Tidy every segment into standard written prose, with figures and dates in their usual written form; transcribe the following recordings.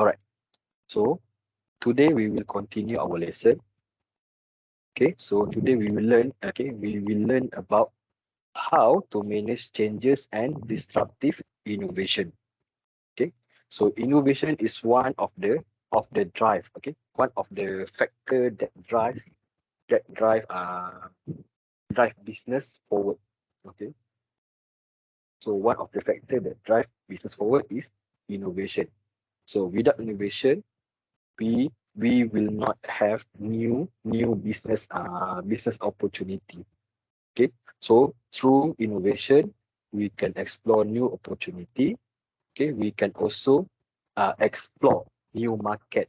Alright, so today we will continue our lesson. Okay, so today we will learn about how to manage changes and disruptive innovation. Okay, so innovation is one of the drive. Okay, one of the factor that drive business forward. Okay, so one of the factor that drive business forward is innovation. So without innovation, we will not have new business opportunity. Okay, so through innovation, we can explore new opportunity. Okay, we can also explore new market.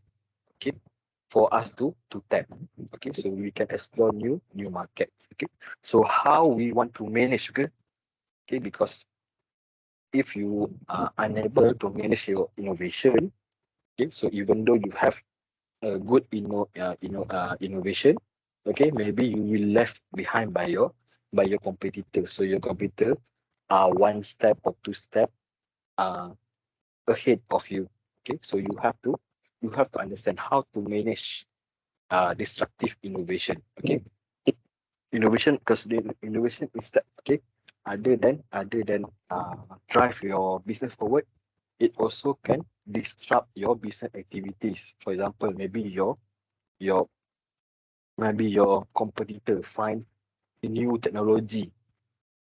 Okay, for us to tap. Okay, so we can explore new markets. Okay, so how we want to manage. Okay, because if you are unable to manage your innovation, okay, so even though you have a good innovation, okay, maybe you will left behind by your competitor. So your competitor are one step or two step uh, ahead of you. Okay, so you have to understand how to manage disruptive innovation. Okay, innovation, because the innovation is that, okay, other than drive your business forward, it also can disrupt your business activities. For example, your maybe your competitor find a new technology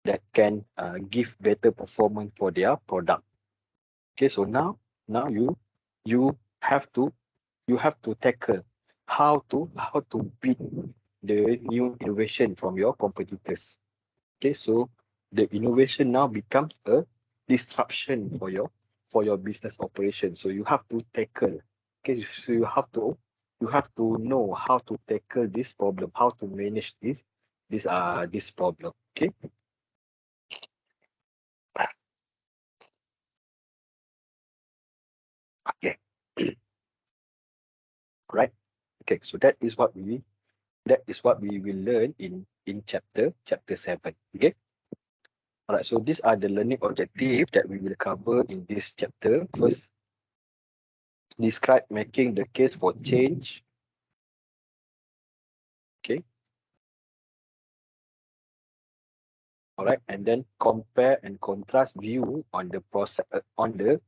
that can give better performance for their product. Okay, so now you have to tackle how to beat the new innovation from your competitors. Okay, so the innovation now becomes a disruption for your business operation. So you have to tackle. Okay, so you have to know how to tackle this problem, how to manage this problem. Okay. Okay. Right. Okay. So that is what we will learn in chapter 7. Okay. All right. So these are the learning objective that we will cover in this chapter. First, describe making the case for change. Okay. All right. And then compare and contrast view on the process on the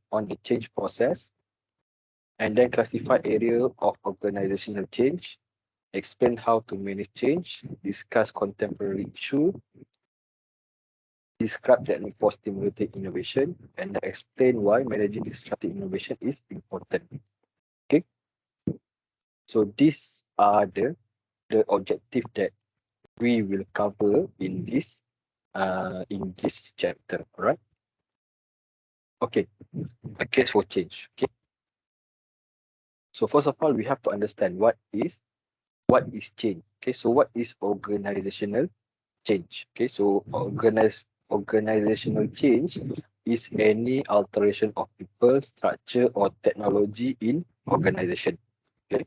change process, and then classify area of organizational change, explain how to manage change, discuss contemporary issue, describe technique for stimulating innovation, and explain why managing disruptive innovation is important. Okay, so these are the objective that we will cover in this chapter. All right. Okay, a case for change. Okay, so first of all, we have to understand what is change. Okay, so what is organizational change? Okay, so organizational change is any alteration of people, structure, or technology in organization. Okay,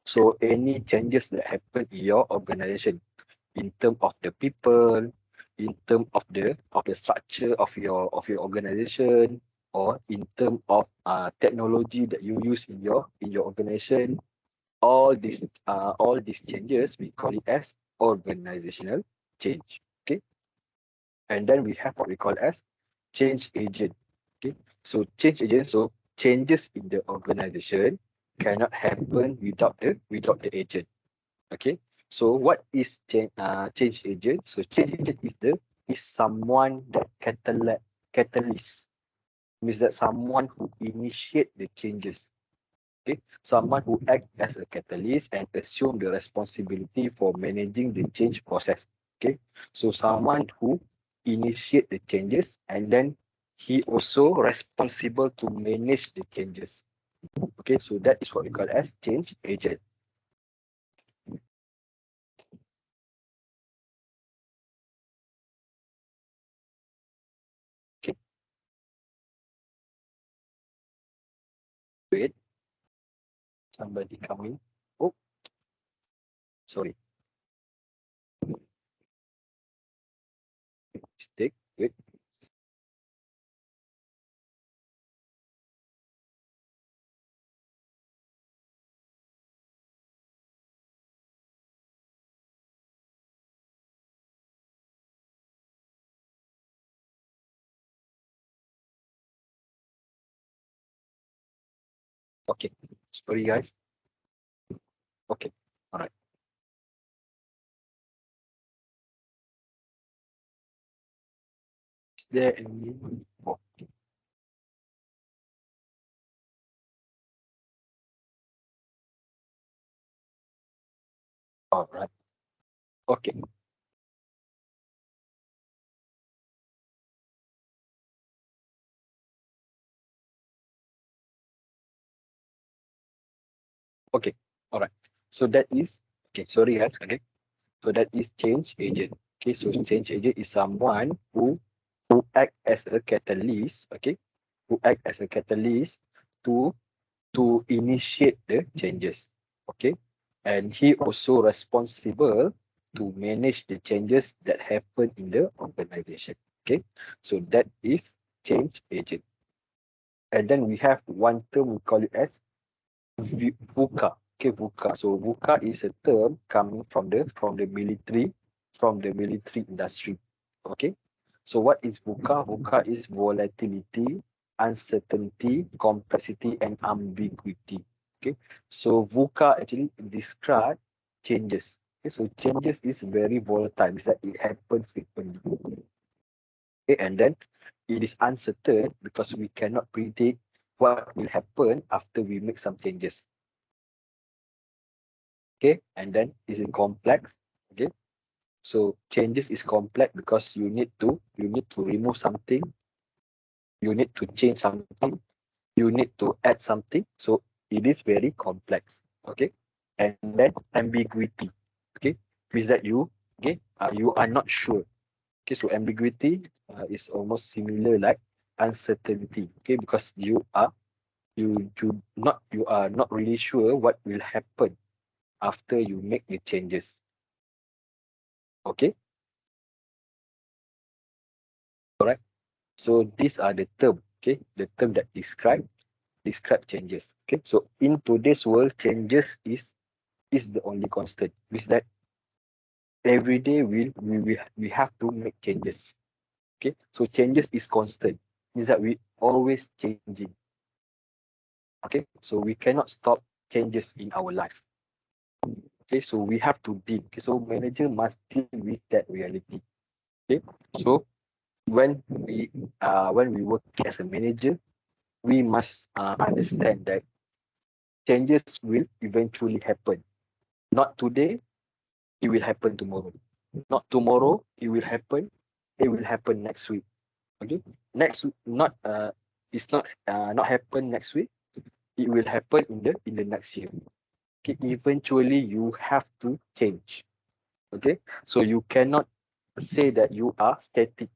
so any changes that happen in your organization in terms of the people, in terms of the structure of your organization, or in terms of technology that you use in your organization, all these changes we call it as organizational change. Okay, and then we have what we call as change agent. Okay, so change agent, so changes in the organization cannot happen without the agent. Okay, so what is change agent? So change agent is someone that catalyst, means that someone who initiate the changes. Okay, someone who act as a catalyst and assume the responsibility for managing the change process. Okay, so someone who initiate the changes, and then he also responsible to manage the changes. Okay, so that is what we call as change agent. Okay, wait, somebody coming. Oh, sorry, mistake. Wait. Okay, sorry guys. Okay, all right. Is there any? Oh, all right. Okay, okay, all right. So that is okay. Sorry guys. Okay, so that is change agent. Okay, so change agent is someone who act as a catalyst. Okay, who act as a catalyst to initiate the changes. Okay, and he also responsible to manage the changes that happen in the organization. Okay, so that is change agent. And then we have one term we call it as VUCA. Okay, VUCA. So VUCA is a term coming from the military industry. Okay. So what is VUCA? VUCA is volatility, uncertainty, complexity, and ambiguity. Okay. So VUCA actually describe changes. Okay, so changes is very volatile. It's like it happens frequently. Okay, and then it is uncertain because we cannot predict what will happen after we make some changes. Okay, and then is it complex? Okay, so changes is complex because you need to remove something, you need to change something, you need to add something, so it is very complex. Okay, and then ambiguity. Okay, means that you are not sure. Okay, so ambiguity is almost similar like uncertainty. Okay, because you are not really sure what will happen after you make the changes. Okay, correct. So these are the term, okay, the term that describe changes. Okay, so in today's world, changes is the only constant. Means that every day we have to make changes. Okay, so changes is constant. Means that we always changing. Okay, so we cannot stop changes in our life. Okay, so we have to deal. Okay, so manager must deal with that reality. Okay, so when we work as a manager, we must understand that changes will eventually happen. Not today, it will happen tomorrow. Not tomorrow, it will happen. It will happen next week. Okay, next not it's not happen next week. It will happen in the next year. Okay, eventually you have to change. Okay, so you cannot say that you are static.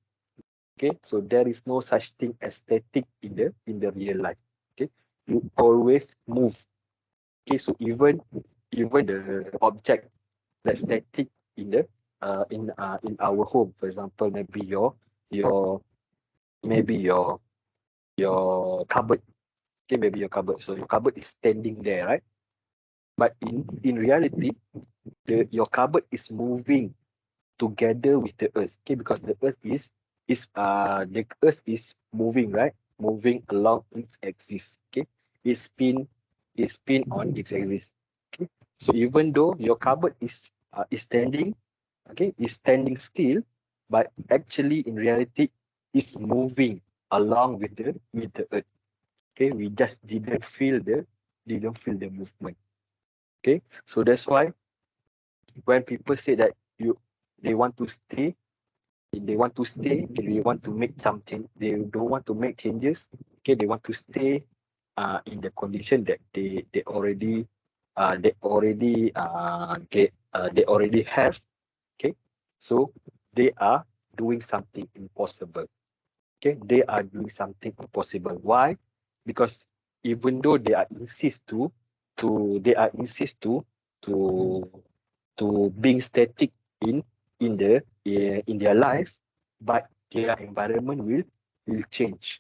Okay, so there is no such thing as static in the real life. Okay, you always move. Okay, so even the object that's static in the in our home, for example, maybe your maybe your cupboard. Okay, maybe your cupboard. So your cupboard is standing there, right? But in reality, your cupboard is moving together with the earth. Okay, because the earth is moving, right? Moving along its axis. Okay, it's spin on its axis. Okay, so even though your cupboard is standing, okay, is standing still, but actually in reality is moving along with the earth. Okay, we just didn't feel the movement. Okay, so that's why when people say that you they want to stay, they want to stay, okay, they want to make something, they don't want to make changes. Okay, they want to stay in the condition that they already have. Okay, so they are doing something impossible. Okay, they are doing something impossible. Why? Because even though they are insist to being static in in their life, but their environment will change.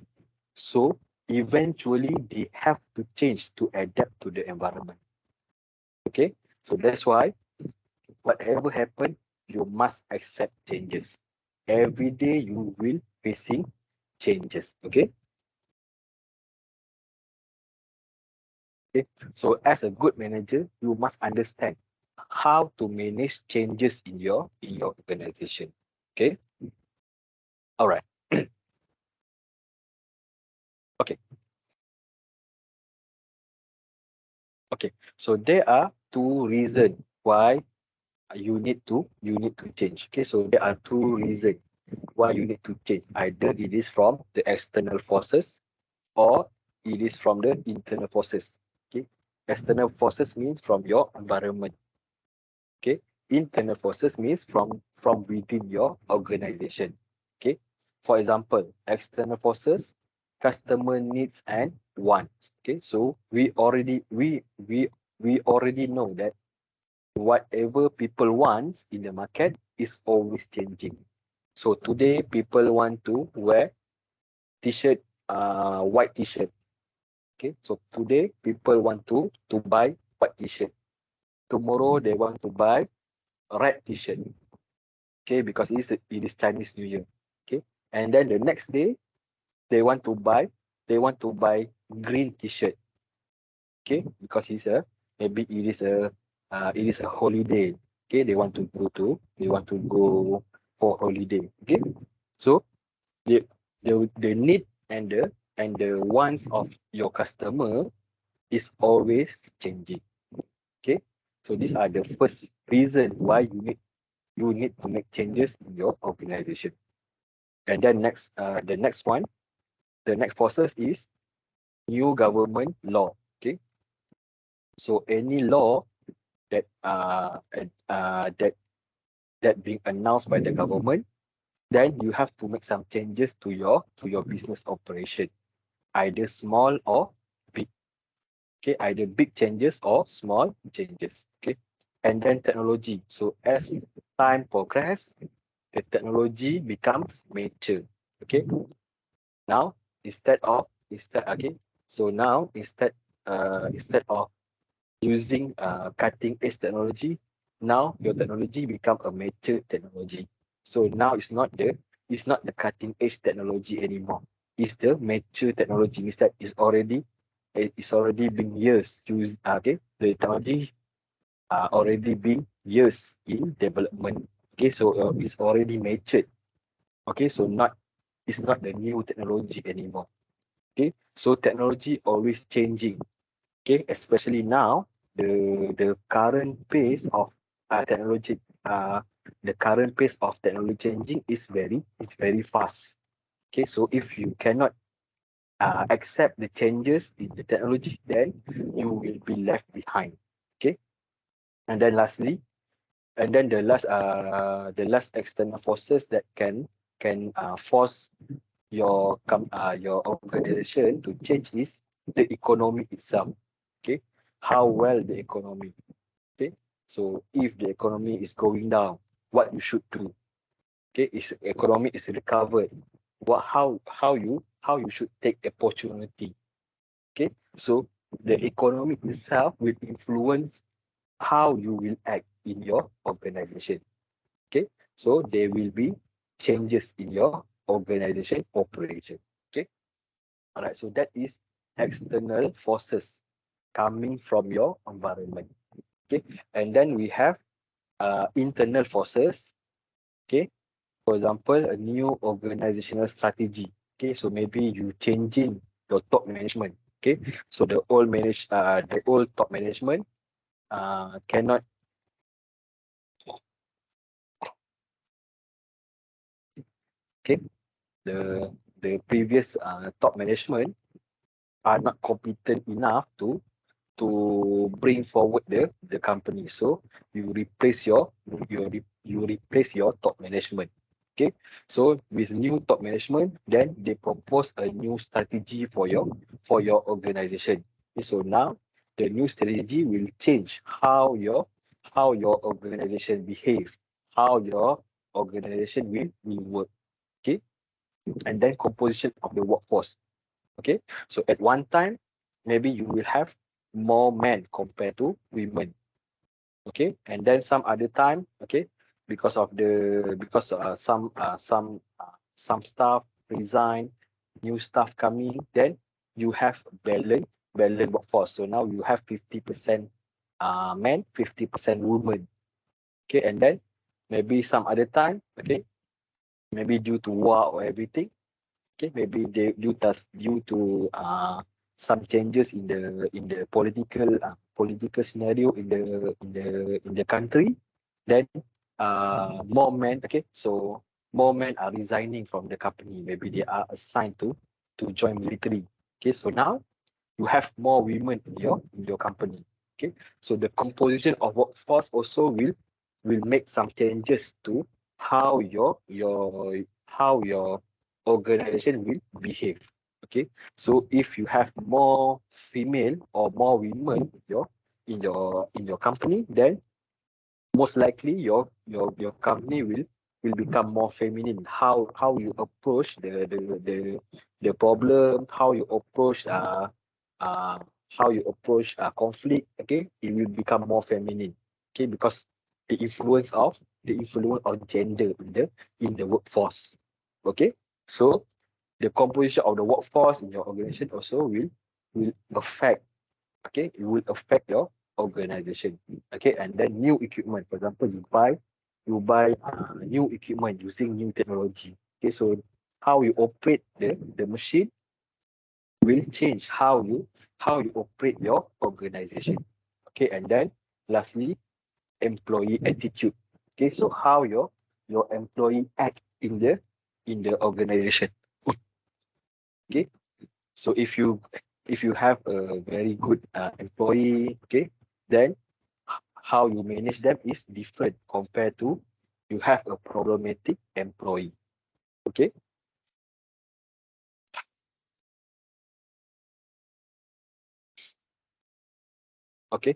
So eventually they have to change to adapt to the environment. Okay, so that's why whatever happen, you must accept changes. Every day you will facing changes. Okay, Okay, so as a good manager, you must understand how to manage changes in your organization. Okay, all right. Okay, okay. So there are two reasons why you need to change. Okay, so there are two reasons why you need to change. Either it is from the external forces or it is from the internal forces. Okay, external forces means from your environment. Okay, internal forces means from within your organization. Okay, for example, external forces, customer needs and wants. Okay, so we already know that whatever people want in the market is always changing. So today people want to wear t-shirt, white t-shirt. Okay, so today people want to buy white t-shirt. Tomorrow they want to buy red t-shirt. Okay, because it is Chinese New Year. Okay, and then the next day they want to buy green t-shirt. Okay, because maybe it is a holiday. Okay, they want to go for holiday. Okay, so the need and the wants of your customer is always changing. Okay, so these are the first reason why you need to make changes in your organization. And then the next process is new government law. Okay, so any law that uh, that being announced by the government, then you have to make some changes to your business operation, either small or big. Okay, either big changes or small changes. Okay, and then technology. So as time progress, the technology becomes mature. Okay, now instead of using cutting edge technology, now your technology become a mature technology. So now it's not the cutting edge technology anymore. It's the mature technology. Means that it's already been years used. Okay, the technology already been years in development. Okay, so it's already matured. Okay, so it's not the new technology anymore. Okay, so technology always changing. Okay, especially now the current pace of technology the current pace of technology changing is very fast. Okay, so if you cannot accept the changes in the technology, then you will be left behind. Okay, and then lastly, and then the last external forces that can force your organization to change is the economy itself. Okay, how well the economy. Okay, so if the economy is going down, what you should do. Okay, if economy is recovered, how you should take opportunity. Okay, so the economy itself will influence how you will act in your organization. Okay, so there will be changes in your organization operation. Okay, all right, so that is external forces coming from your environment. Okay, and then we have internal forces. Okay, for example, a new organizational strategy. Okay, so maybe you changing your top management. Okay, so the old top management cannot. Okay, the previous top management are not competent enough to bring forward the company. So you replace your top management. Okay, so with new top management, then they propose a new strategy for your organization. Okay, so now the new strategy will change how your organization behave, how your organization will work. Okay, and then composition of the workforce. Okay, so at one time maybe you will have more men compared to women. Okay, and then some other time, okay, because some staff resign, new staff coming, then you have balance balanced workforce. So now you have 50% men, 50% women. Okay, and then maybe some other time, okay, maybe due to war or everything, okay, maybe they due to some changes in the political scenario in the country, then more men, okay, so more men are resigning from the company. Maybe they are assigned to join military. Okay, so now you have more women in your company. Okay, so the composition of workforce also will make some changes to how your organization will behave. Okay, so if you have more female or more women in your company, then most likely your company will become more feminine. How you approach the problem, how you approach uh conflict, okay, it will become more feminine. Okay, because the influence of gender in the workforce. Okay, so the composition of the workforce in your organization also will affect, okay, it will affect your organization. Okay, and then new equipment, for example, you buy new equipment using new technology. Okay, so how you operate the machine will change how you operate your organization. Okay, and then lastly, employee attitude. Okay, so how your employee act in the organization. Okay, so if you have a very good employee, okay, then how you manage them is different compared to you have a problematic employee. Okay, okay.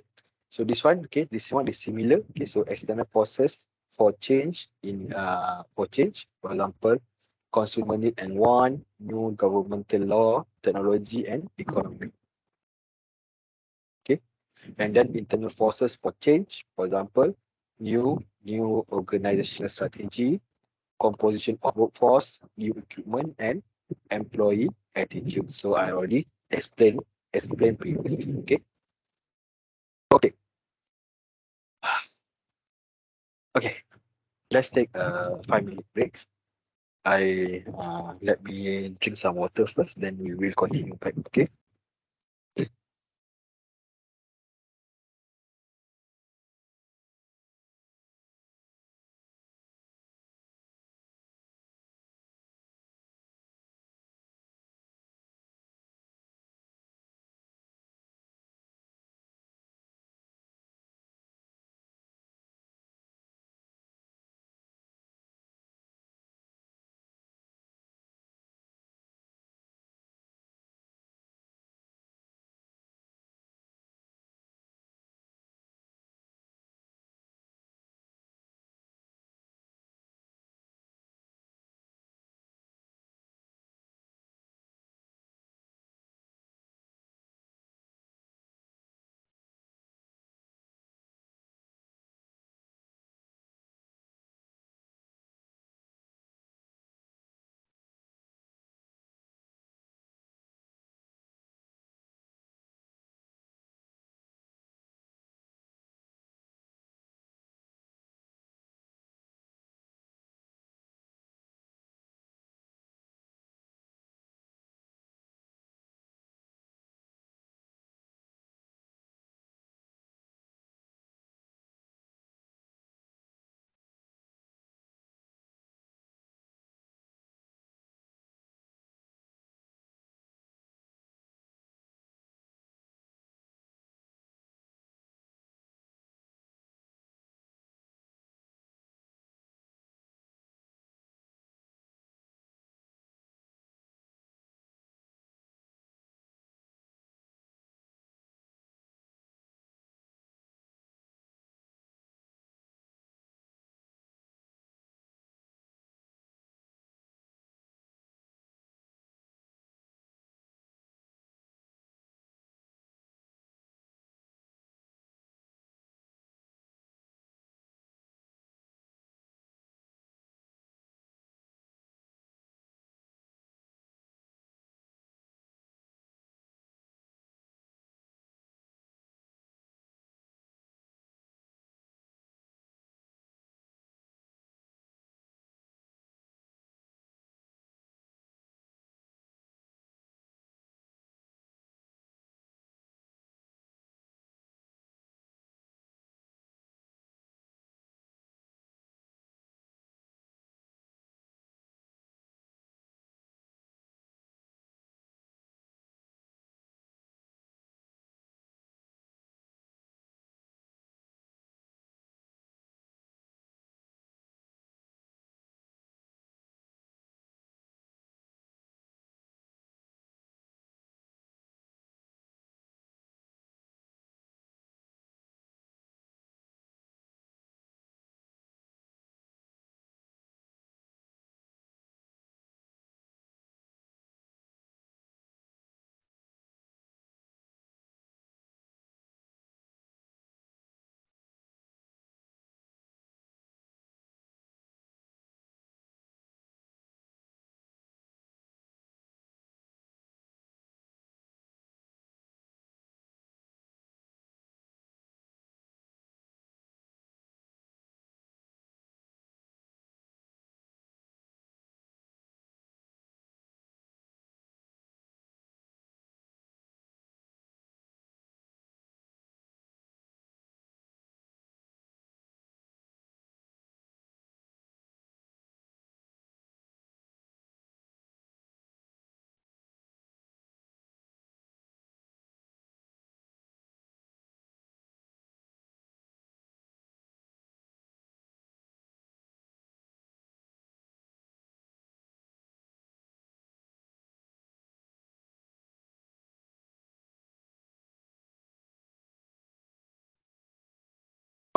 So this one, okay, this one is similar. Okay, so external forces for change, for example, consumer need and want, new governmental law, technology and economy. Okay, and then internal forces for change, for example, new organizational strategy, composition of workforce, new equipment, and employee attitude. So I already explained previously. Okay. Okay. Okay. Let's take a 5 minute break. I let me drink some water first, then we will continue back. Okay.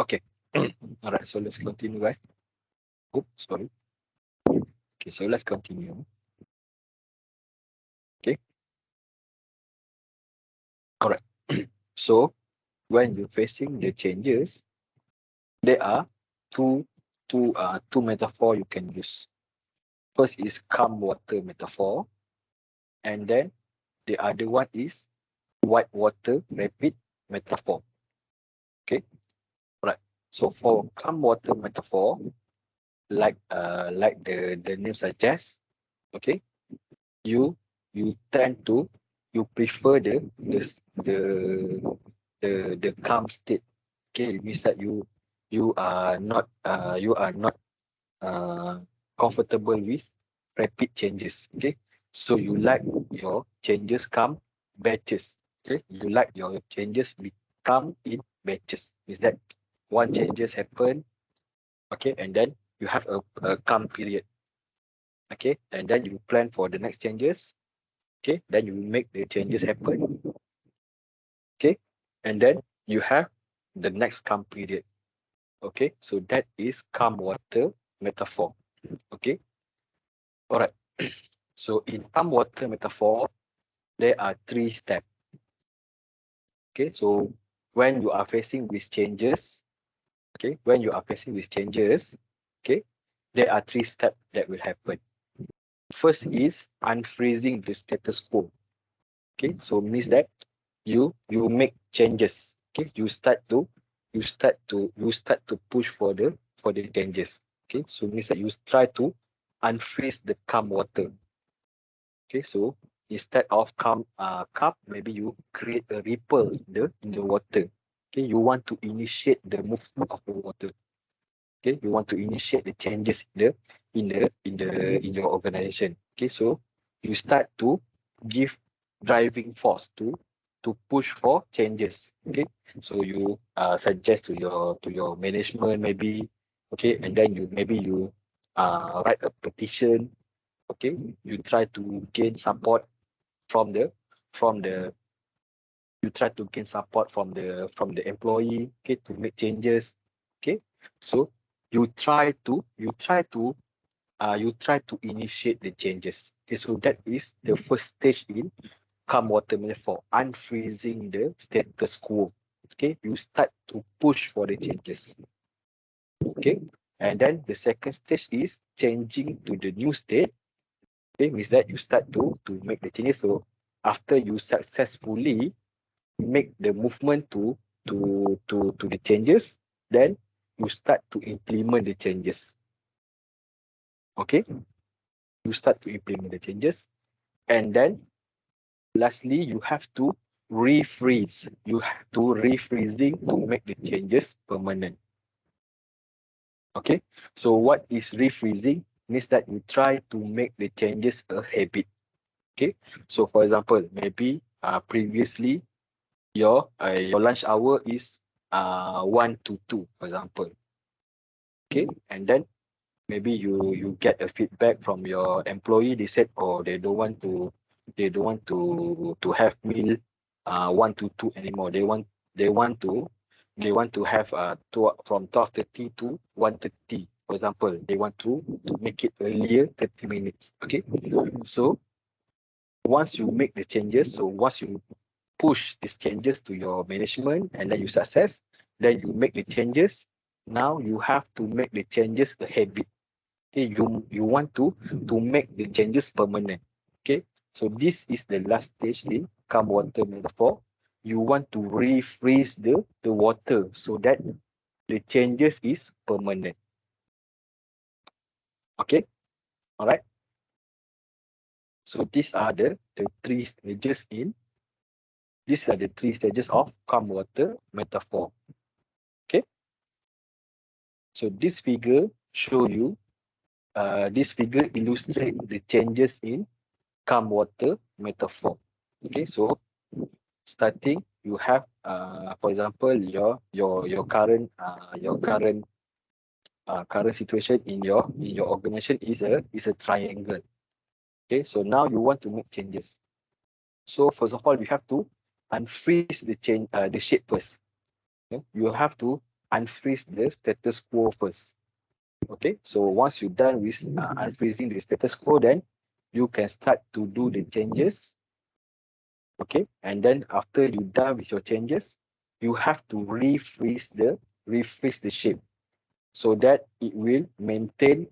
Okay. All right. So let's continue, guys. Oops, sorry. Okay. So let's continue. Okay. All right. So when you're facing the changes, there are two two metaphor you can use. First is calm water metaphor, and then the other one is white water rapid metaphor. Okay. Right. So for calm water metaphor, like the name suggests, okay, you you tend to you prefer the the calm state. Okay, it means that you are not uh comfortable with rapid changes. Okay, so you like your changes come batches. Okay, you like your changes become in batches. Is that one changes happen, okay, and then you have a calm period, okay, and then you plan for the next changes, okay, then you make the changes happen, okay, and then you have the next calm period, okay, so that is calm water metaphor, okay. All right. So in calm water metaphor, there are three steps, okay. So when you are facing with changes, okay, when you are facing with changes, okay, there are three steps that will happen. First is unfreezing the status quo. Okay, so means that you make changes. Okay, you start to push for the changes. Okay, so means that you try to unfreeze the calm water. Okay, so instead of cup, maybe you create a ripple in the water. Okay, you want to initiate the movement of the water. Okay, you want to initiate the changes in your organization. Okay, so you start to give driving force to push for changes. Okay, so you suggest to your management maybe, okay, and then you write a petition. Okay, you try to gain support from the you try to gain support from the employee, okay, to make changes. Okay, so you try to initiate the changes. Okay, so that is the first stage in calm water metaphor, unfreezing the status quo. Okay, you start to push for the changes. Okay, and then the second stage is changing to the new state. Okay, means that you start to make the changes. So after you successfully make the movement to the changes, then you start to implement the changes. Okay, you start to implement the changes, and then lastly you have to refreeze. You have to refreezing to make the changes permanent. Okay, so what is refreezing? Means that you try to make the changes a habit. Okay, so for example, maybe previously your lunch hour is 1 to 2, for example. Okay, and then maybe you get a feedback from your employee. They said, oh, they don't want to have meal 1 to 2 anymore. They want to they want to have from 12:30 to 1:30, for example. They want to make it earlier 30 minutes. Okay, so once you make the changes, so once you push these changes to your management and then you success, then you make the changes. Now you have to make the changes a habit. Okay, you want to make the changes permanent. Okay, so this is the last stage in calm water metaphor. You want to refreeze the water so that the changes is permanent. Okay, all right. So these are the three stages of calm water metaphor. Okay, so this figure illustrate the changes in calm water metaphor. Okay, so starting you have for example your current situation in your organization is a triangle. Okay, so now you want to make changes. So first of all, you have to unfreeze the shape first. Okay? You have to unfreeze the status quo first. Okay, so once you're done with unfreezing the status quo, then you can start to do the changes. Okay, and then after you're done with your changes, you have to refreeze the shape so that it will maintain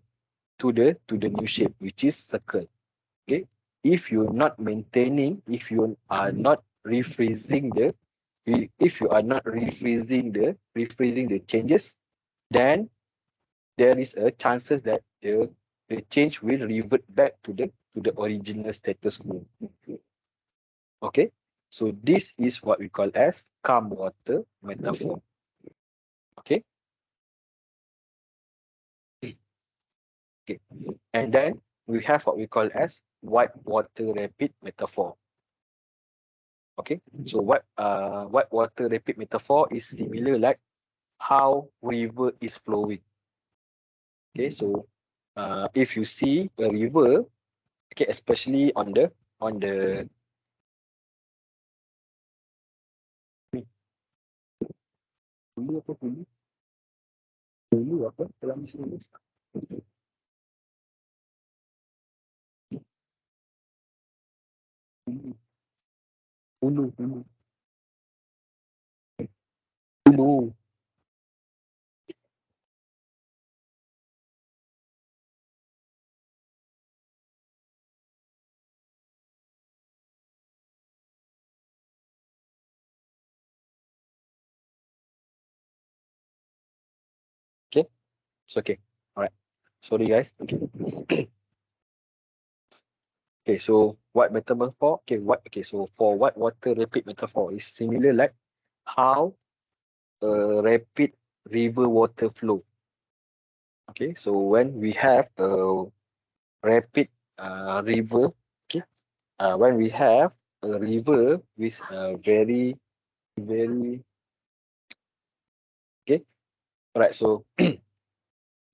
to the new shape, which is circle. Okay, if you're not maintaining, if you are not refreezing the if you are not refreezing the changes, then there is a chances that the change will revert back to the original status quo. Okay, so this is what we call as calm water metaphor. Okay, okay, and then we have what we call as white water rapid metaphor. Okay, so white water rapid metaphor is similar like how river is flowing. Okay, so if you see a river, okay, especially on the hulu apa hulu apa dalam sini hulu hulu hulu. Okay, so okay, all right. Sorry guys. Okay. Okay, so what metaphor? Okay, so for white water rapid metaphor is similar like how a rapid river water flow. Okay, so when we have a rapid river, okay, when we have a river with a very okay, all right. So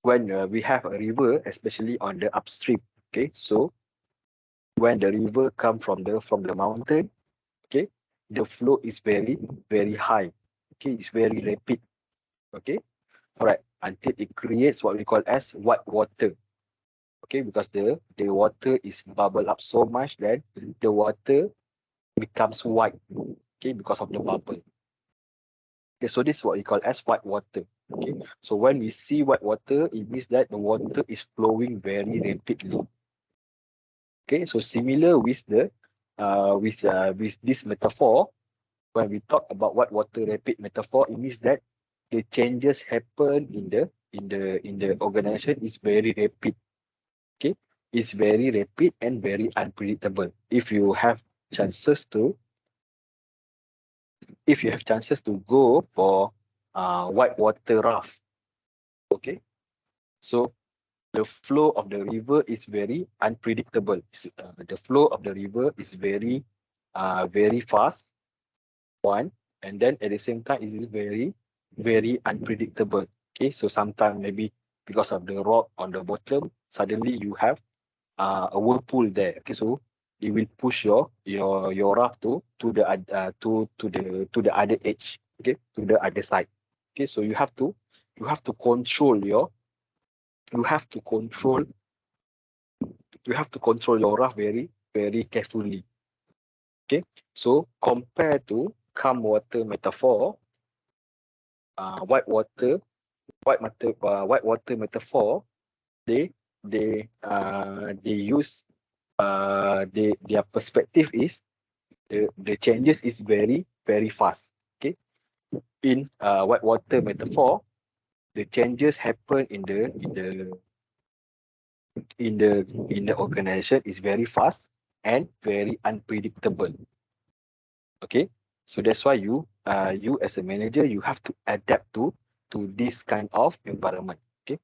when we have a river, especially on the upstream, okay, so when the river come from the mountain, okay, the flow is very high, okay, it's very rapid, okay, all right, until it creates what we call as white water, okay, because the water is bubble up so much that the water becomes white, okay, because of the bubble. Okay, so this is what we call as white water. Okay, so when we see white water, it means that the water is flowing very rapidly. Okay, so similar with the with this metaphor, when we talk about white water rapid metaphor, it means that the changes happen in the organization is very rapid. Okay, it's very rapid and very unpredictable. Chances to if you have chances to go for white water raft, okay, so the flow of the river is very unpredictable. The flow of the river is very fast, one, and then at the same time it is very unpredictable. Okay, so sometimes maybe because of the rock on the bottom, suddenly you have a whirlpool there. Okay, so it will push your raft to the other edge. Okay, to the other side. Okay, so you have to control your you have to control you have to control your raft very carefully. Okay, so compared to calm water metaphor, uh, white water white water metaphor, they they use their perspective is the changes is very fast. Okay, in white water metaphor, the changes happen in the organization is very fast and very unpredictable. Okay, so that's why you as a manager, you have to adapt to this kind of environment. Okay,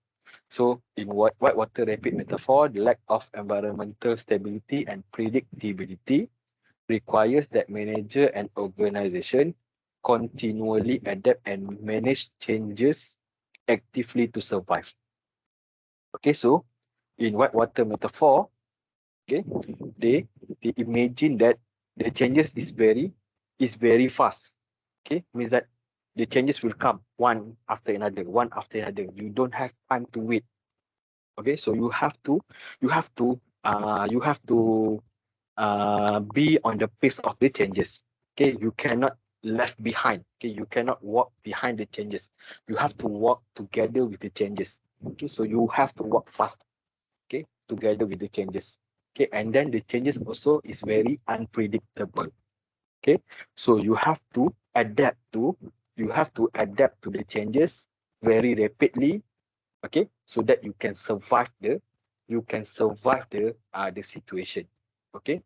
so in white water rapid metaphor, the lack of environmental stability and predictability requires that manager and organization continually adapt and manage changes actively to survive. Okay, so in whitewater metaphor, okay, they they imagine that the changes is very fast. Okay, means that the changes will come one after another, one after another. You don't have time to wait. Okay, so you have to be on the pace of the changes. Okay, you cannot left behind. Okay, you cannot walk behind the changes. You have to walk together with the changes. Okay, so you have to walk fast. Okay, together with the changes. Okay, and then the changes also is very unpredictable. Okay, so you have to adapt to the changes very rapidly. Okay, so that you can survive the situation. Okay,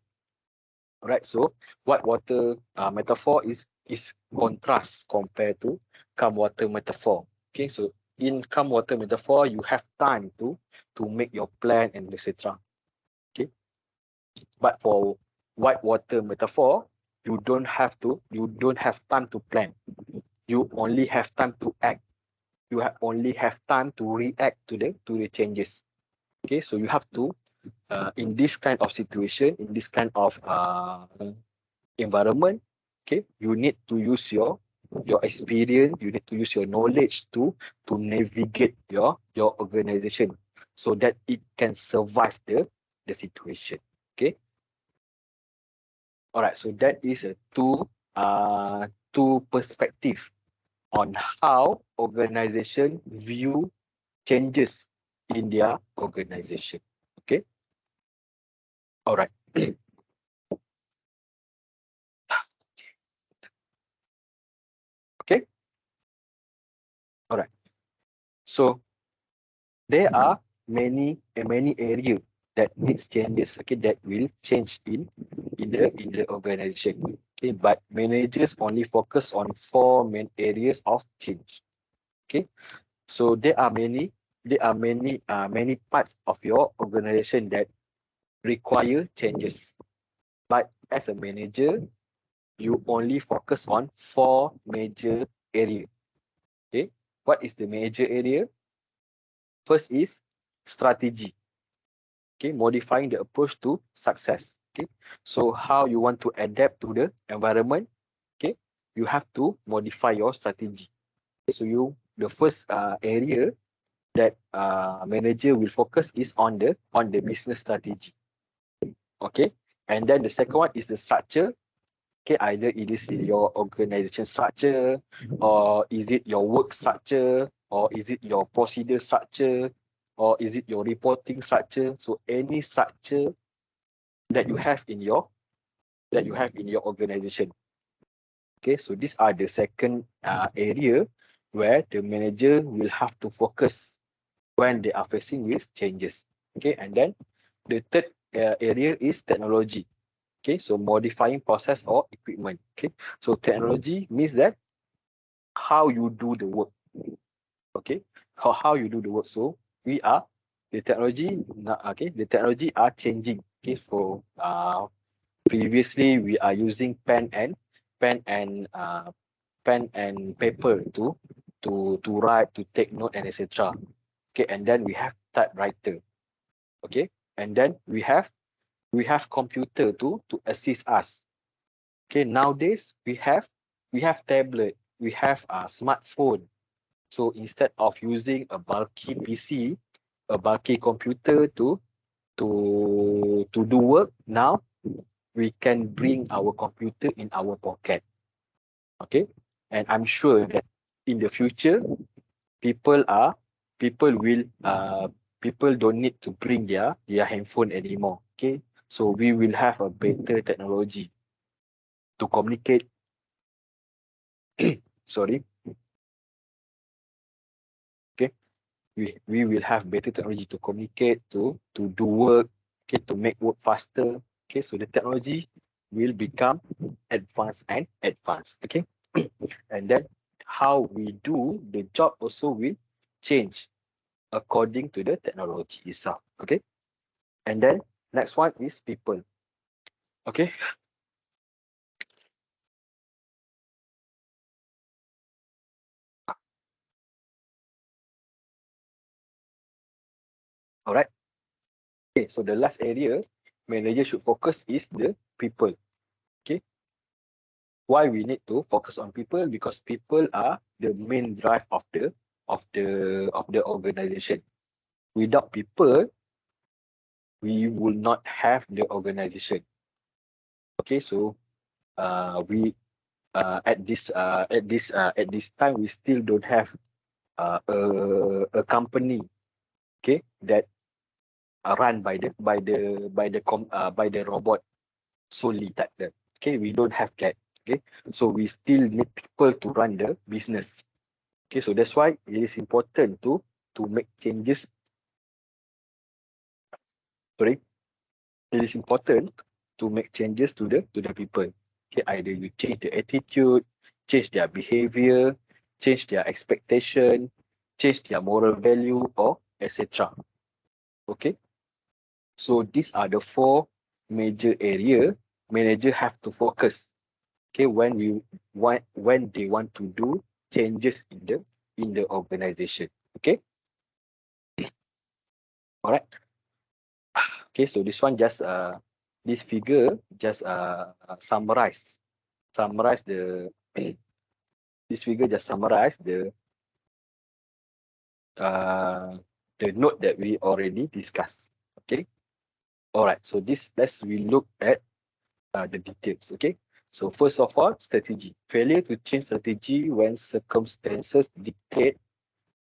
all right. So white water metaphor is contrast compared to calm water metaphor. Okay, so in calm water metaphor, you have time to make your plan and etc. Okay, but for white water metaphor, you don't have time to plan. You only have time to act. Only have time to react to the changes. Okay, so you have to in this kind of situation, in this kind of environment, okay, you need to use your experience, you need to use your knowledge to navigate your organization so that it can survive the situation. Okay, all right. So that is a two perspective on how organization view changes in their organization. Okay, all right. Okay, all right. So there are many areas that needs changes. Okay, that will change in the organization. Okay, but managers only focus on four main areas of change. Okay, so many parts of your organization that require changes. But as a manager, you only focus on four major areas. Okay, what is the major area? First is strategy. Okay, modifying the approach to success. Okay, so how you want to adapt to the environment? Okay, you have to modify your strategy. Okay, so the first area that manager will focus is on the business strategy. Okay, and then the second one is the structure. Okay, either it is your organization structure, or is it your work structure, or is it your procedure structure, or is it your reporting structure? So any structure that you have in your organization. Okay, so these are the second area where the manager will have to focus when they are facing with changes. Okay, and then the third area is technology. Okay, so modifying process or equipment. Okay, so technology means that how you do the work. Okay, how you do the work. So the technology. Okay, the technology are changing. Okay, so previously we are using pen and uh, pen and paper to write, to take note and etc. Okay, and then we have typewriter. Okay, and then we have computer to assist us. Okay, nowadays we have tablet, we have a smartphone. So instead of using a bulky PC, a bulky computer to do work, now we can bring our computer in our pocket. Okay, and I'm sure that in the future, people are people will people don't need to bring their handphone anymore. Okay, so we will have a better technology to communicate. Sorry. Okay, we will have better technology to communicate, to do work, okay, to make work faster. Okay, so the technology will become advanced and advanced. Okay, and then how we do the job also will change according to the technology itself. Okay, and then next one is people. Okay, all right. Okay, so the last area manager should focus is the people. Okay, Why we need to focus on people? Because people are the main drive of the organization. Without people, we will not have the organization. Okay, so we at this time we still don't have a company, okay, that are run by the robot solely type that. Okay, we don't have that. Okay, so we still need people to run the business. Okay, so that's why it is important to make changes. Sorry, it is important to make changes to the people. Okay, either you change the attitude, change their behavior, change their expectation, change their moral value, or etc. Okay, so these are the four major area manager have to focus. Okay, when they want to do changes in the organization. Okay, all right. Okay, so this one just this figure just summarize the this figure just summarize uh the note that we already discussed. Okay, all right. So this let's we look at the details. Okay, so first of all, strategy. Failure to change strategy when circumstances dictate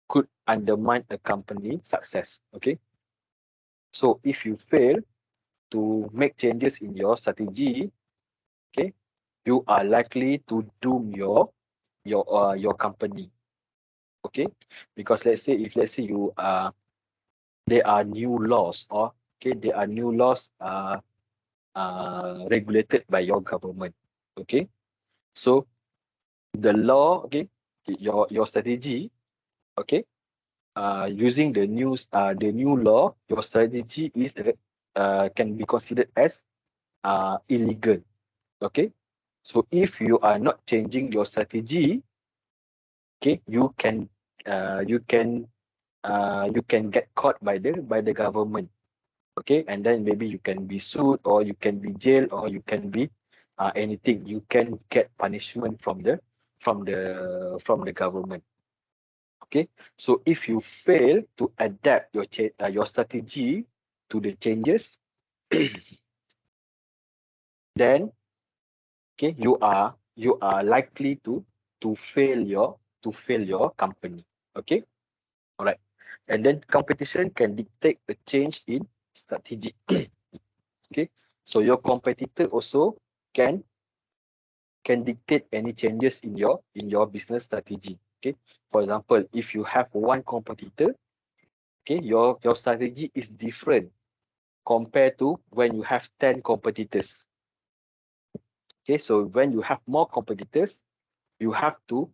could undermine a company success. Okay, so if you fail to make changes in your strategy, okay, you are likely to doom your company. Okay, because let's say you there are new laws, or okay, there are new laws regulated by your government. Okay, so the law, okay, your strategy, okay, using the new law, your strategy is can be considered as illegal. Okay, so if you are not changing your strategy, okay, you can get caught by the government. Okay, and then maybe you can be sued, or you can be jailed, or you can be anything. You can get punishment from the government. Okay, so if you fail to adapt your strategy to the changes, then okay, you are likely to fail your company. Okay, all right. And then competition can dictate a change in strategy. Okay, so your competitor also can dictate any changes in your business strategy. Okay, for example, if you have one competitor, okay, your strategy is different compared to when you have 10 competitors. Okay, so when you have more competitors, you have to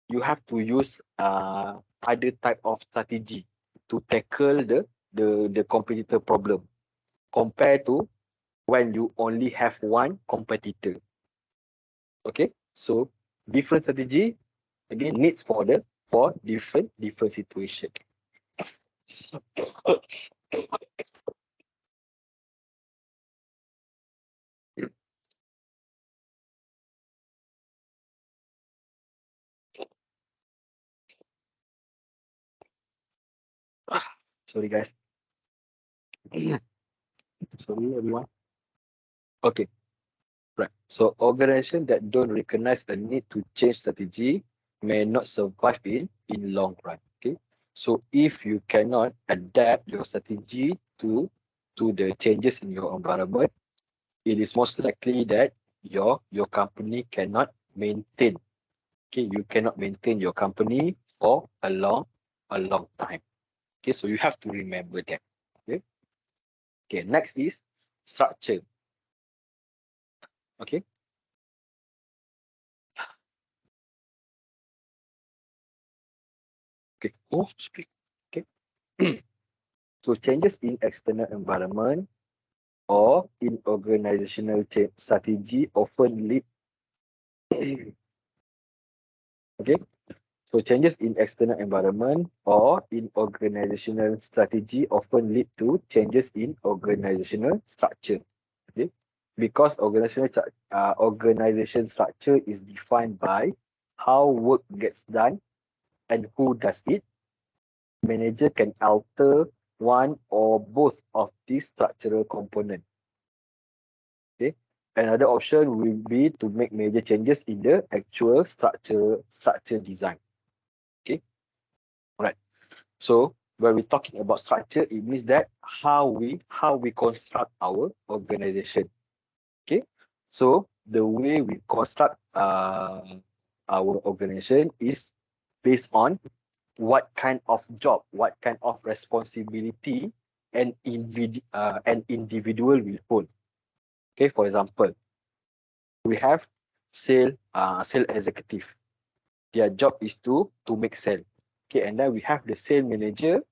use other type of strategy to tackle the competitor problem, compared to when you only have one competitor. Okay, so different strategy again needs for different situation. Sorry guys. Sorry everyone. Okay, right. So organization that don't recognize the need to change strategy may not survive in long run. Okay, so if you cannot adapt your strategy to the changes in your environment, it is most likely that your company cannot maintain. Okay, you cannot maintain your company for a long time. Okay, so you have to remember that. Okay, okay. Next is structure. Okay, okay. Oh, speak. Okay. So changes in external environment or in organizational strategy often lead. Okay, so changes in external environment or in organizational strategy often lead to changes in organizational structure. Okay, because organization structure is defined by how work gets done and who does it, manager can alter one or both of these structural components. Okay. Another option will be to make major changes in the actual structure design. Okay. Right. So when we're talking about structure, it means that how we construct our organization. Okay. So the way we construct our organization is based on what kind of job, what kind of responsibility an individual will hold. Okay, for example, we have sale executive. Their job is to make sale. Okay, and then we have the sale manager.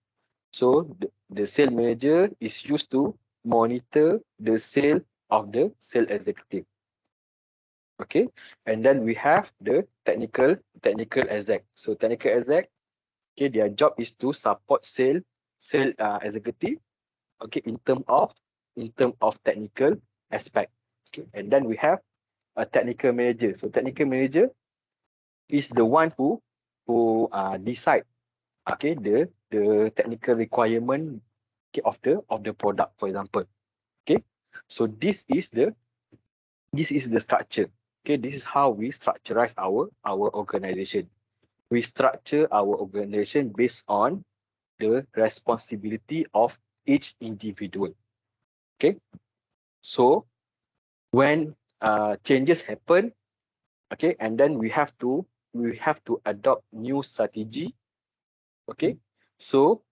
So the sale manager is used to monitor the sale of the sale executive. Okay, and then we have the technical exec. So technical exec, okay, their job is to support sale executive. Okay, in term of technical aspect. Okay, and then we have a technical manager. So technical manager is the one who decide, okay, the technical requirement, okay, of the product, for example. Okay, so this is the structure. Okay, this is how we structurize our organization. We structure our organization based on the responsibility of each individual. Okay, so when changes happen, okay, and then we have to adopt new strategy. Okay, so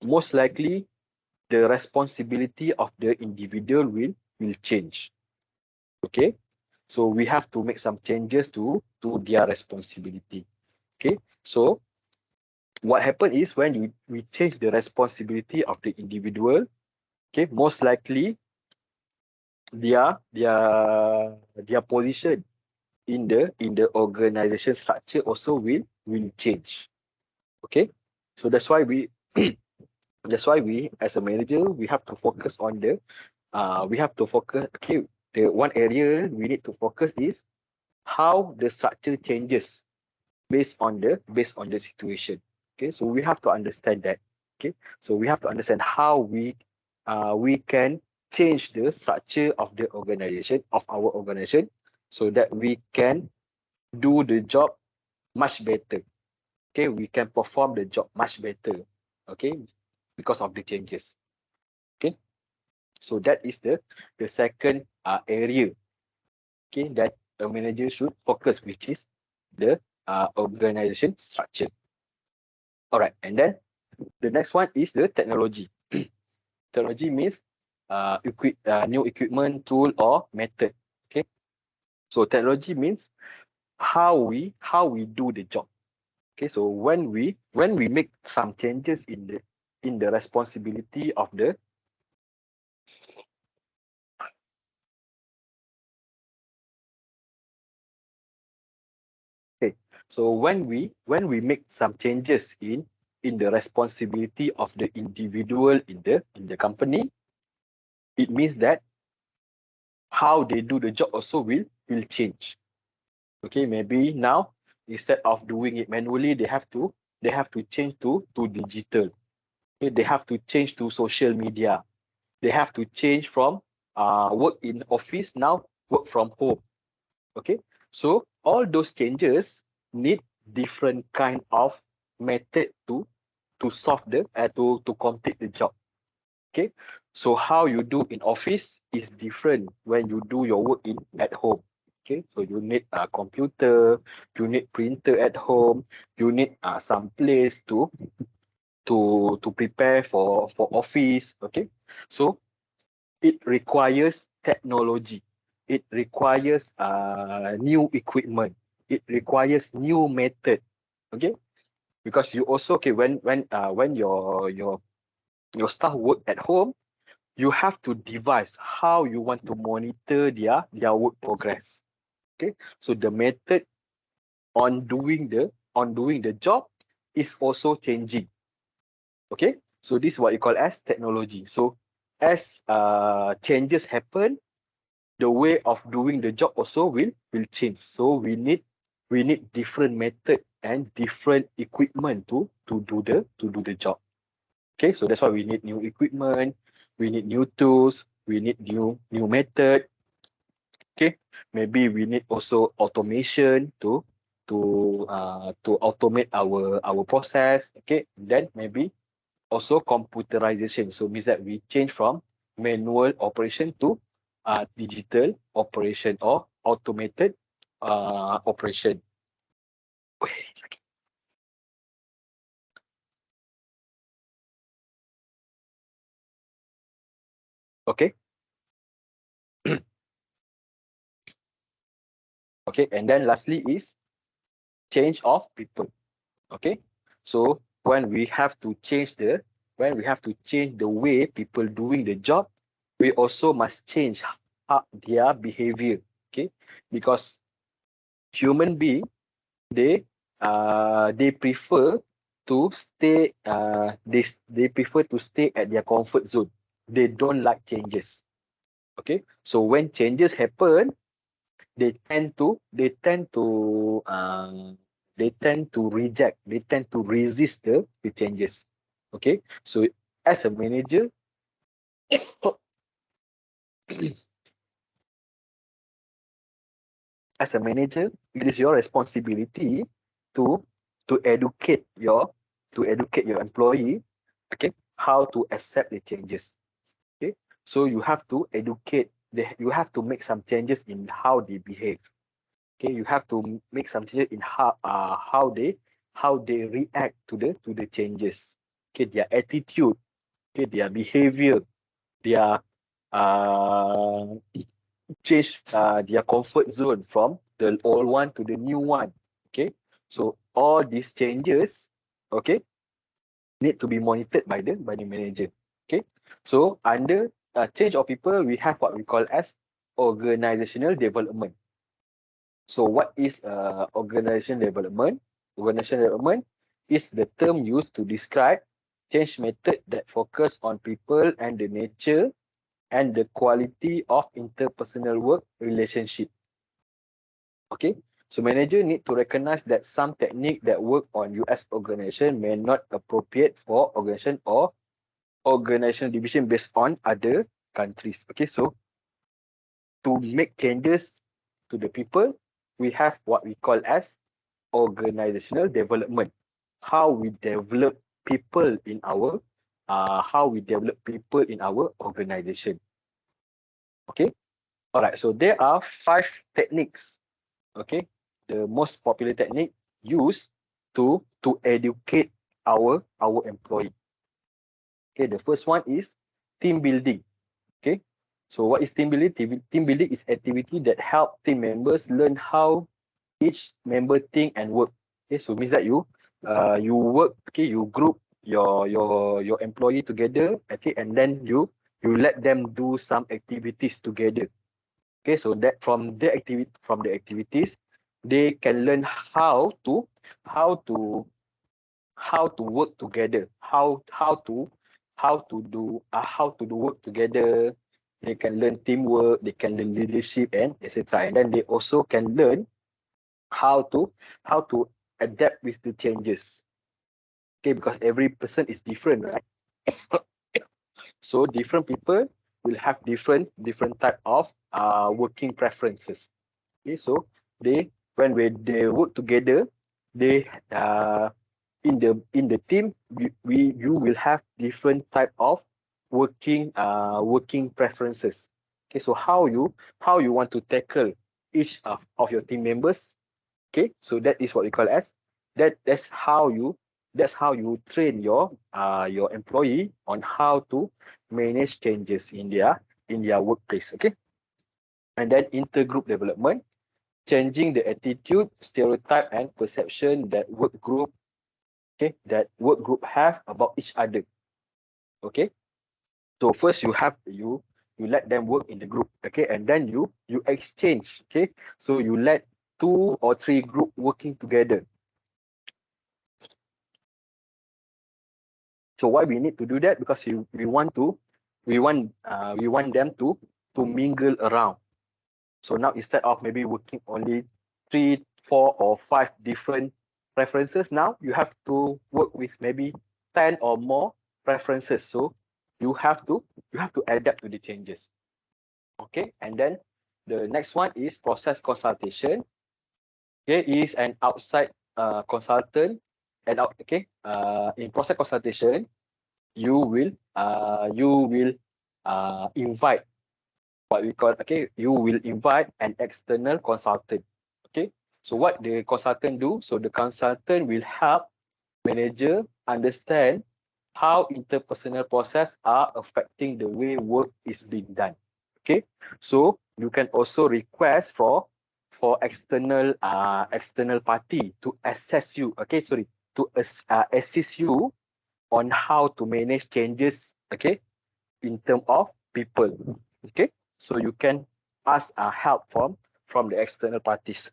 most likely the responsibility of the individual will change. Okay, so we have to make some changes to their responsibility. Okay, so what happens is when we change the responsibility of the individual, okay, most likely their position in the organization structure also will change. Okay, so that's why we as a manager we have to focus on okay, the one area we need to focus is how the structure changes based on the situation. Okay, so we have to understand that. Okay, so we have to understand how we can change the structure of the organization, of our organization, so that we can do the job much better. Okay, we can perform the job much better. Okay, because of the changes. Okay, so that is the second area, okay, that a manager should focus, which is the organization structure. All right, and then the next one is the technology. Technology means new equipment, tool, or method. Okay, so technology means how we do the job. Okay, so when we make some changes in the responsibility of the okay, so when we make some changes in the responsibility of the individual in the company, it means that how they do the job also will change. Okay, maybe now instead of doing it manually, they have to change to digital. Okay, they have to change to social media. They have to change from work in office, now work from home. Okay, so all those changes need different kind of method to solve to complete the job. Okay, so how you do in office is different when you do your work at home. Okay, so you need a computer, you need printer at home, you need some place to prepare for office. Okay, so it requires technology, it requires new equipment, it requires new method. Okay, because you also, okay, when your staff work at home, you have to devise how you want to monitor their work progress. Okay, so the method on doing the job is also changing. Okay, so this is what you call as technology. So as changes happen, the way of doing the job also will change. So we need different method and different equipment to do the job. Okay, so that's why we need new equipment, we need new tools, we need new method. Okay, maybe we need also automation to automate our process. Okay, then maybe also computerization. So means that we change from manual operation to digital operation or automated operation. Okay. Okay, and then lastly is change of people. Okay, so when we have to change the way people doing the job, we also must change their behavior. Okay, because human being, they prefer to stay they prefer to stay at their comfort zone. They don't like changes. Okay, so when changes happen, they tend to reject, they tend to resist the changes. Okay, so as a manager, as a manager, it is your responsibility to to educate your employee, okay, how to accept the changes. Okay, so you have to educate, you have to make some changes in how they behave. Okay, you have to make some changes in how they react to the changes. Okay, their attitude, okay, their behavior, their uh change their comfort zone from the old one to the new one. Okay, so all these changes, okay, need to be monitored by the manager. Okay, so under change of people, we have what we call as organizational development. So what is organization development? Organization development is the term used to describe change method that focus on people and the nature and the quality of interpersonal work relationship. Okay, so manager need to recognize that some technique that work on US organization may not appropriate for organization or organizational division based on other countries. Okay, so to make changes to the people, we have what we call as organizational development. How we develop people in our organization. Okay, all right. So there are 5 techniques. Okay, the most popular technique used to educate our employee. Okay, the first one is team building. Okay, so what is team building? Team building is activity that help team members learn how each member think and work. Okay, so means that you work, okay, you group your employee together, okay, and then you let them do some activities together. Okay, so that from the activities, they can learn how to how to work together, how to do work together. They can learn teamwork, they can learn leadership, and etc. And then they also can learn how to adapt with the changes. Okay, because every person is different, right? So different people will have different type of working preferences. Okay, so when they work together, they in the team, you will have different type of working preferences. Okay, so how you want to tackle each of your team members. Okay, so that is what we call as that's how you train your employee on how to manage changes in their workplace. Okay, and then intergroup development, changing the attitude, stereotype, and perception that work group have about each other. Okay, so first you let them work in the group. Okay, and then you exchange. Okay, so you let 2 or 3 group working together. So why we need to do that? Because we want them to mingle around. So now instead of maybe working only 3, 4, or 5 different preferences, now you have to work with maybe 10 or more preferences. So you have to adapt to the changes. Okay, and then the next one is process consultation. Okay, is an outside consultant, and in process consultation, you will invite what we call, you will invite an external consultant. Okay, so what the consultant do? So the consultant will help manager understand how interpersonal process are affecting the way work is being done. Okay, so you can also request for external party to assess you. Okay, sorry, to assist you on how to manage changes. Okay, in terms of people. Okay, so you can ask help from the external parties.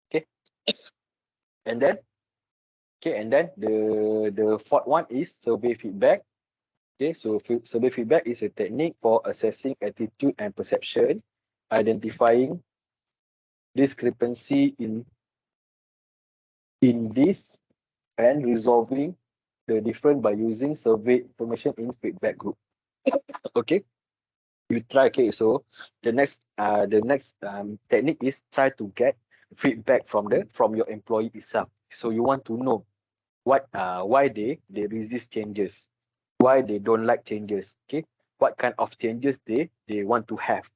Okay, and then the fourth one is survey feedback. Okay, so survey feedback is a technique for assessing attitude and perception, identifying discrepancy in this, and resolving the difference by using survey information in feedback group. Okay, you try. Okay, so the next technique is try to get feedback from your employee itself. So you want to know why they resist changes, why they don't like changes. Okay, what kind of changes they want to have.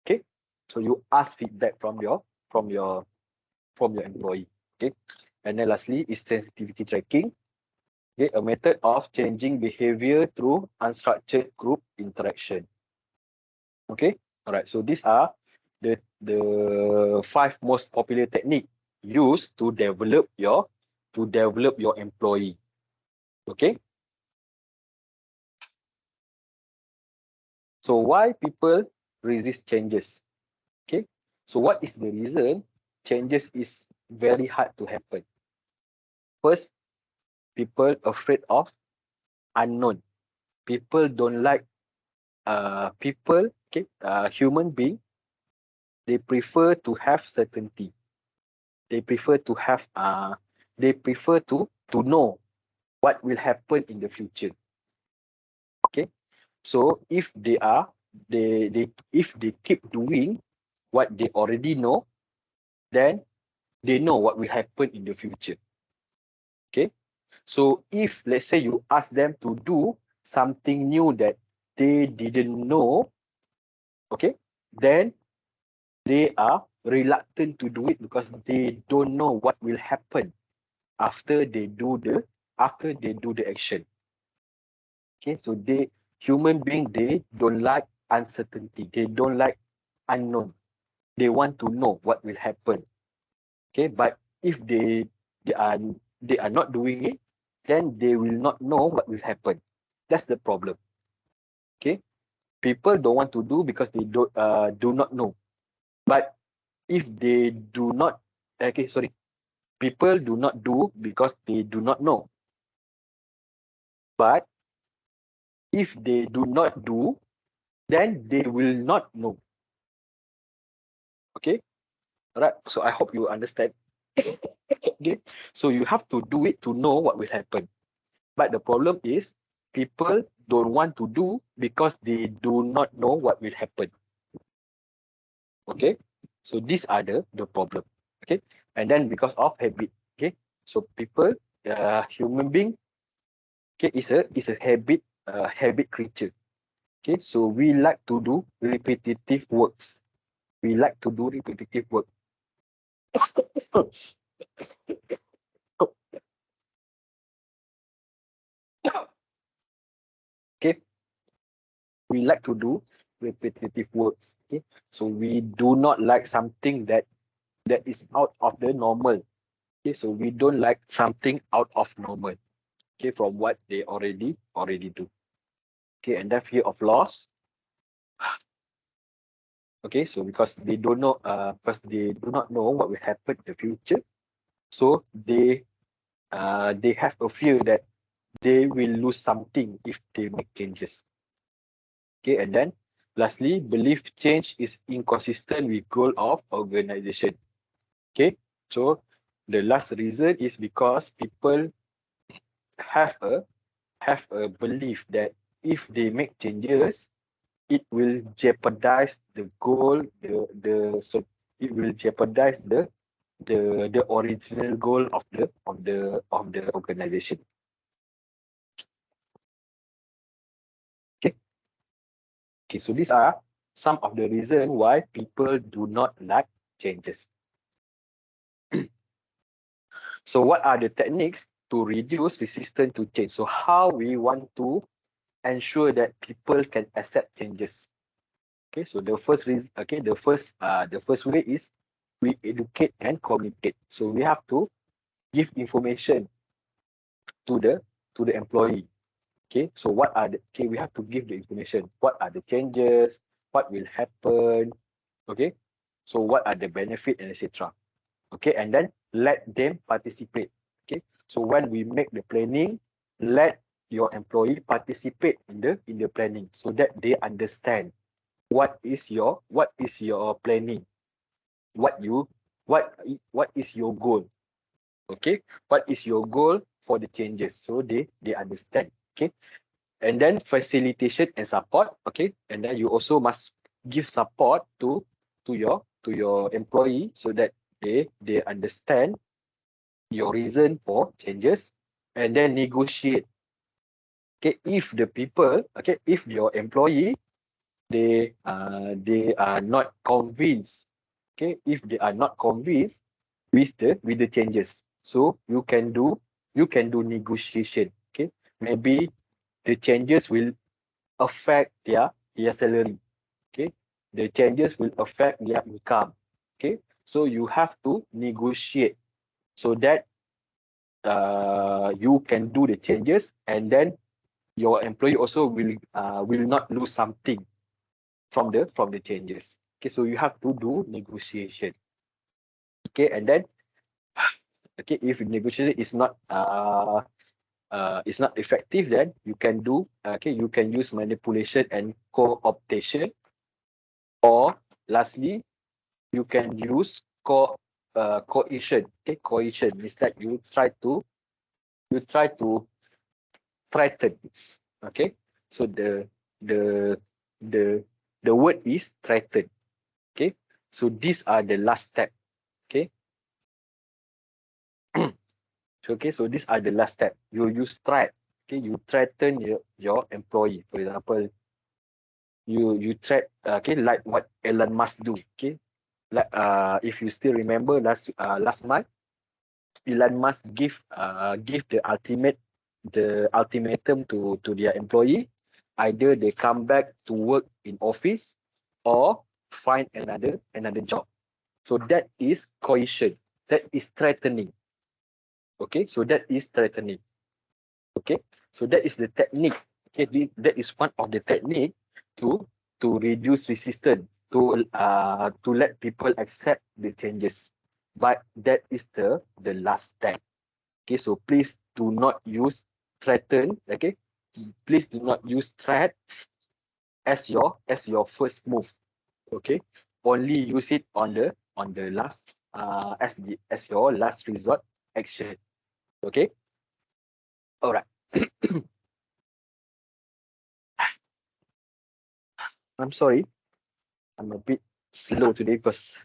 Okay, so you ask feedback from your employee. Okay, and then lastly is sensitivity tracking. Okay, a method of changing behavior through unstructured group interaction. Okay, all right, so these are the 5 most popular technique used to develop your employee. Okay, so why people resist changes? Okay, so what is the reason changes is very hard to happen? First, people afraid of unknown. People don't like human being, they prefer to have certainty. They prefer to have to know what will happen in the future. Okay, so if they keep doing what they already know, then they know what will happen in the future. Okay, so if let's say you ask them to do something new that they didn't know, okay, then they are reluctant to do it because they don't know what will happen after they do the action. Okay, so human being, they don't like uncertainty, they don't like unknown, they want to know what will happen. Okay, but if they are not doing it, then they will not know what will happen. That's the problem. Okay, people don't want to do because they do not know. But if they do not, people do not do because they do not know. But if they do not do, then they will not know. Okay, all right, so I hope you understand. Okay, so you have to do it to know what will happen. But the problem is people don't want to do because they do not know what will happen. Okay, so these are the problem. Okay, and then because of habit. Okay, so people, human being, okay, is a habit creature. Okay, so we like to do repetitive works. We like to do repetitive work. Okay, we like to do repetitive works. Okay, so we do not like something that is out of the normal. Okay, so we don't like something out of normal. Okay, from what they already do. Okay, and that fear of loss. Okay, so because they don't know, because they do not know what will happen in the future, so they have a fear that they will lose something if they make changes. Okay, and then lastly, belief change is inconsistent with goal of organization. Okay, so the last reason is because people have a belief that if they make changes, it will jeopardize the goal, so it will jeopardize the original goal of the organization. Okay. Okay, so these are some of the reasons why people do not like changes. So what are the techniques to reduce resistance to change? So how we want to ensure that people can accept changes? Okay, so the first reason, okay, the first way is we educate and communicate. So we have to give information to the employee. Okay, so we have to give the information. What are the changes? What will happen? Okay, so what are the benefit and etc. Okay, and then let them participate. Okay, so when we make the planning, let your employee participate in the planning so that they understand what is your planning, what you what is your goal. Okay, what is your goal for the changes, so they understand. Okay, and then facilitation and support. Okay, and then you also must give support to your employee so that they understand your reason for changes, and then negotiate. Okay, if the people, okay, if your employee, they are not convinced. Okay, if they are not convinced with the changes, so you can do negotiation. Okay, maybe the changes will affect their salary. Okay, the changes will affect their income. Okay, so you have to negotiate so that you can do the changes, and then your employee also will not lose something from the changes. Okay, so you have to do negotiation. Okay, and then okay, if negotiation is not effective, then you can do okay, you can use manipulation and co-optation, or lastly, you can use coercion. Okay, coercion means that you try to threaten. Okay, so the the the word is threaten. Okay, so these are the last step. Okay, okay, so these are the last step. You use threat. Okay, you threaten your employee. For example, you threat. Okay, like what Elon Musk do. Okay, like if you still remember last month, Elon Musk give the ultimatum to their employee. Either they come back to work in office or find another job. So that is coercion. That is threatening. Okay, so that is threatening. Okay, so that is the technique. Okay, that is one of the technique to reduce resistance, to let people accept the changes. But that is the last step. Okay, so please do not use threaten. Okay, please do not use threat as your first move. Okay, only use it on the last as your last resort action. Okay, all right. I'm sorry, I'm a bit slow today because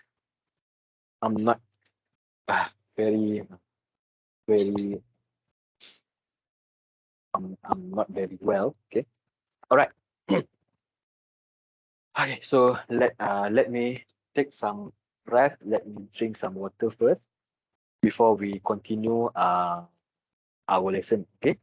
I'm not very very I'm not very well. Okay, all right. Okay, so let me take some breath. Let me drink some water first before we continue our lesson. Okay.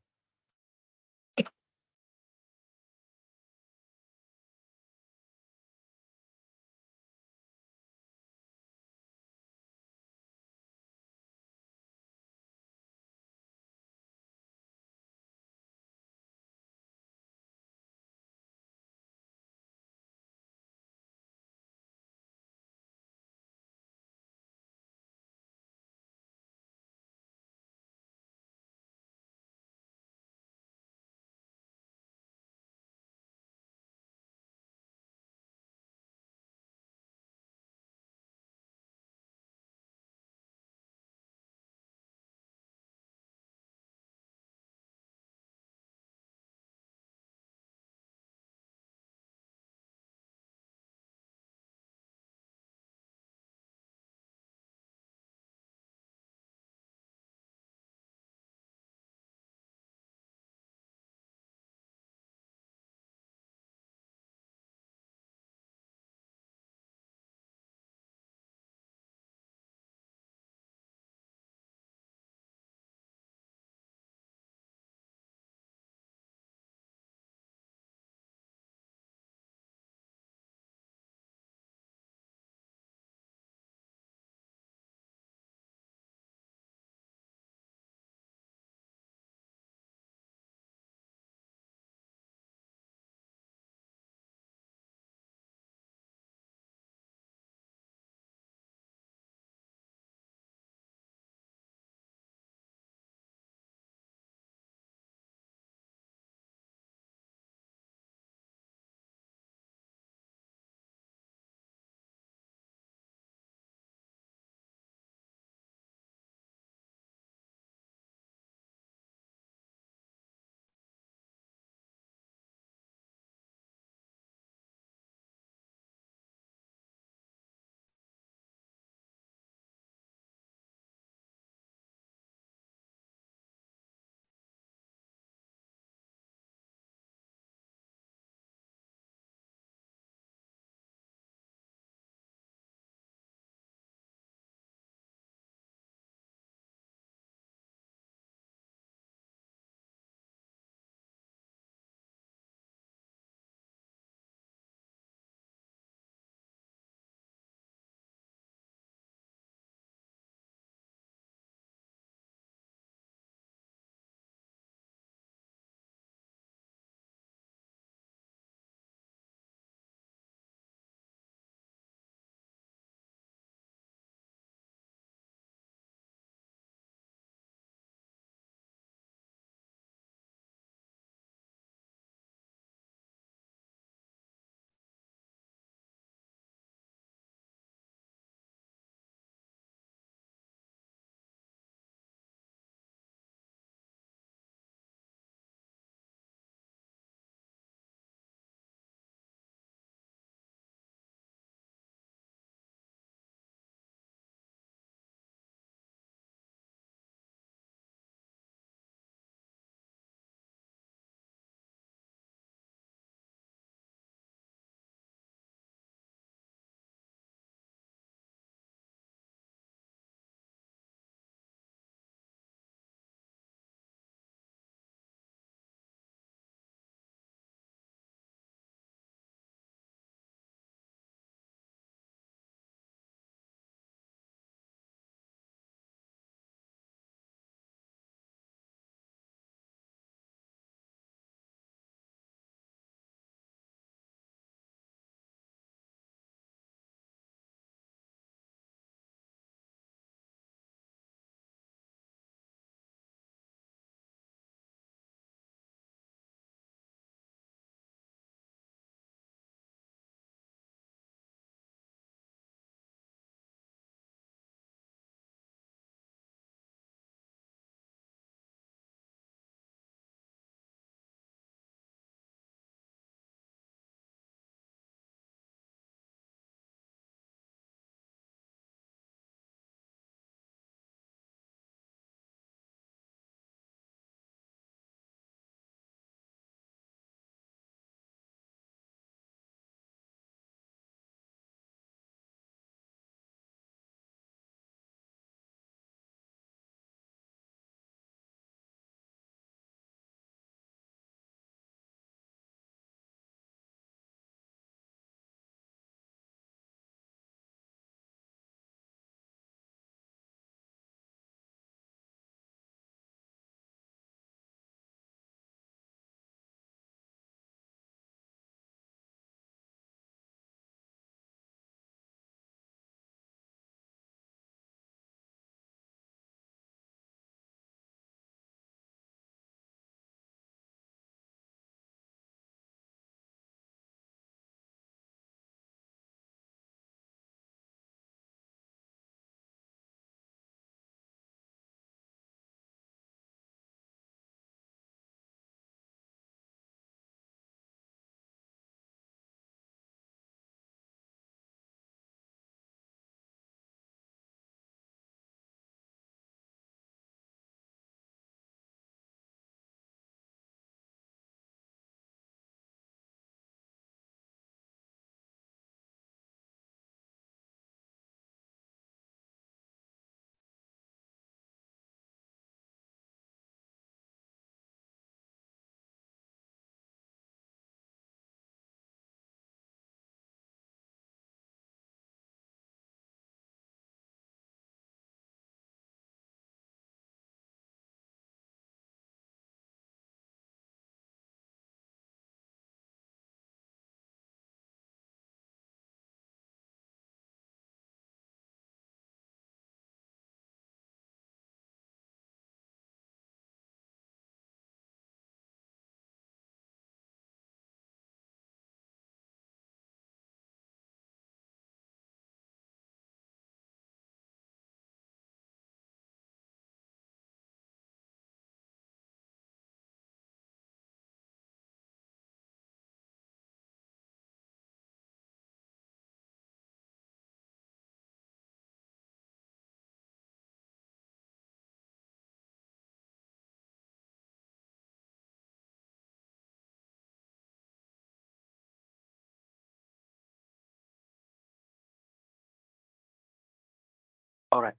All right.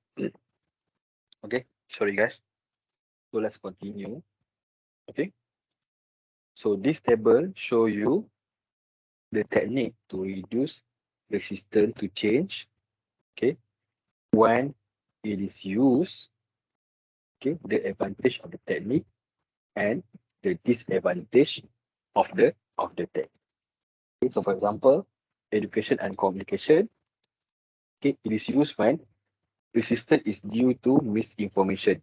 Okay. Sorry, guys. So let's continue. Okay. So this table show you the technique to reduce resistance to change. Okay. When it is used, okay, the advantage of the technique and the disadvantage of the technique. Okay, so for example, education and communication, okay, it is used when resistance is due to misinformation.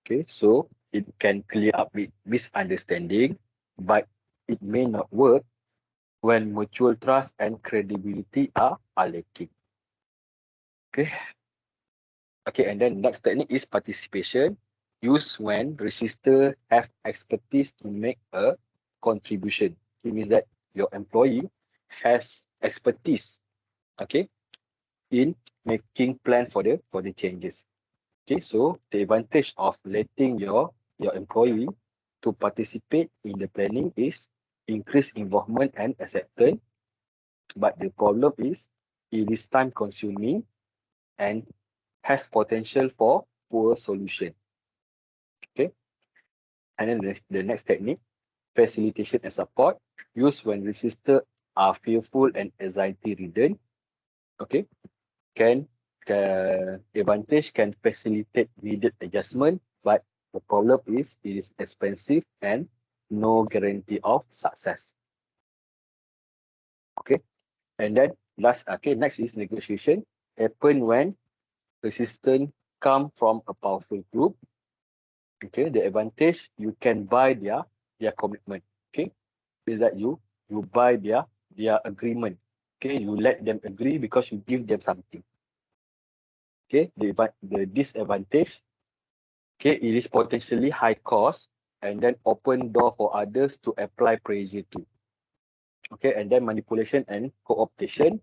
Okay, so it can clear up with misunderstanding, but it may not work when mutual trust and credibility are lacking. Okay, okay, and then next technique is participation, used when resistors have expertise to make a contribution. It means that your employee has expertise, okay, in making plan for the changes. Okay, so the advantage of letting your employee to participate in the planning is increased involvement and acceptance. But the problem is it is time consuming and has potential for poor solution. Okay, and then the next technique, facilitation and support, used when resistors are fearful and anxiety ridden. Okay, can advantage can facilitate needed adjustment, but the problem is it is expensive and no guarantee of success. Okay, and then next is negotiation. Happen when resistance come from a powerful group. Okay, the advantage you can buy their commitment. Okay, is that you buy their agreement. Okay, you let them agree because you give them something. Okay, the disadvantage, okay, it is potentially high cost and then open door for others to apply pressure to. Okay, and then manipulation and co-optation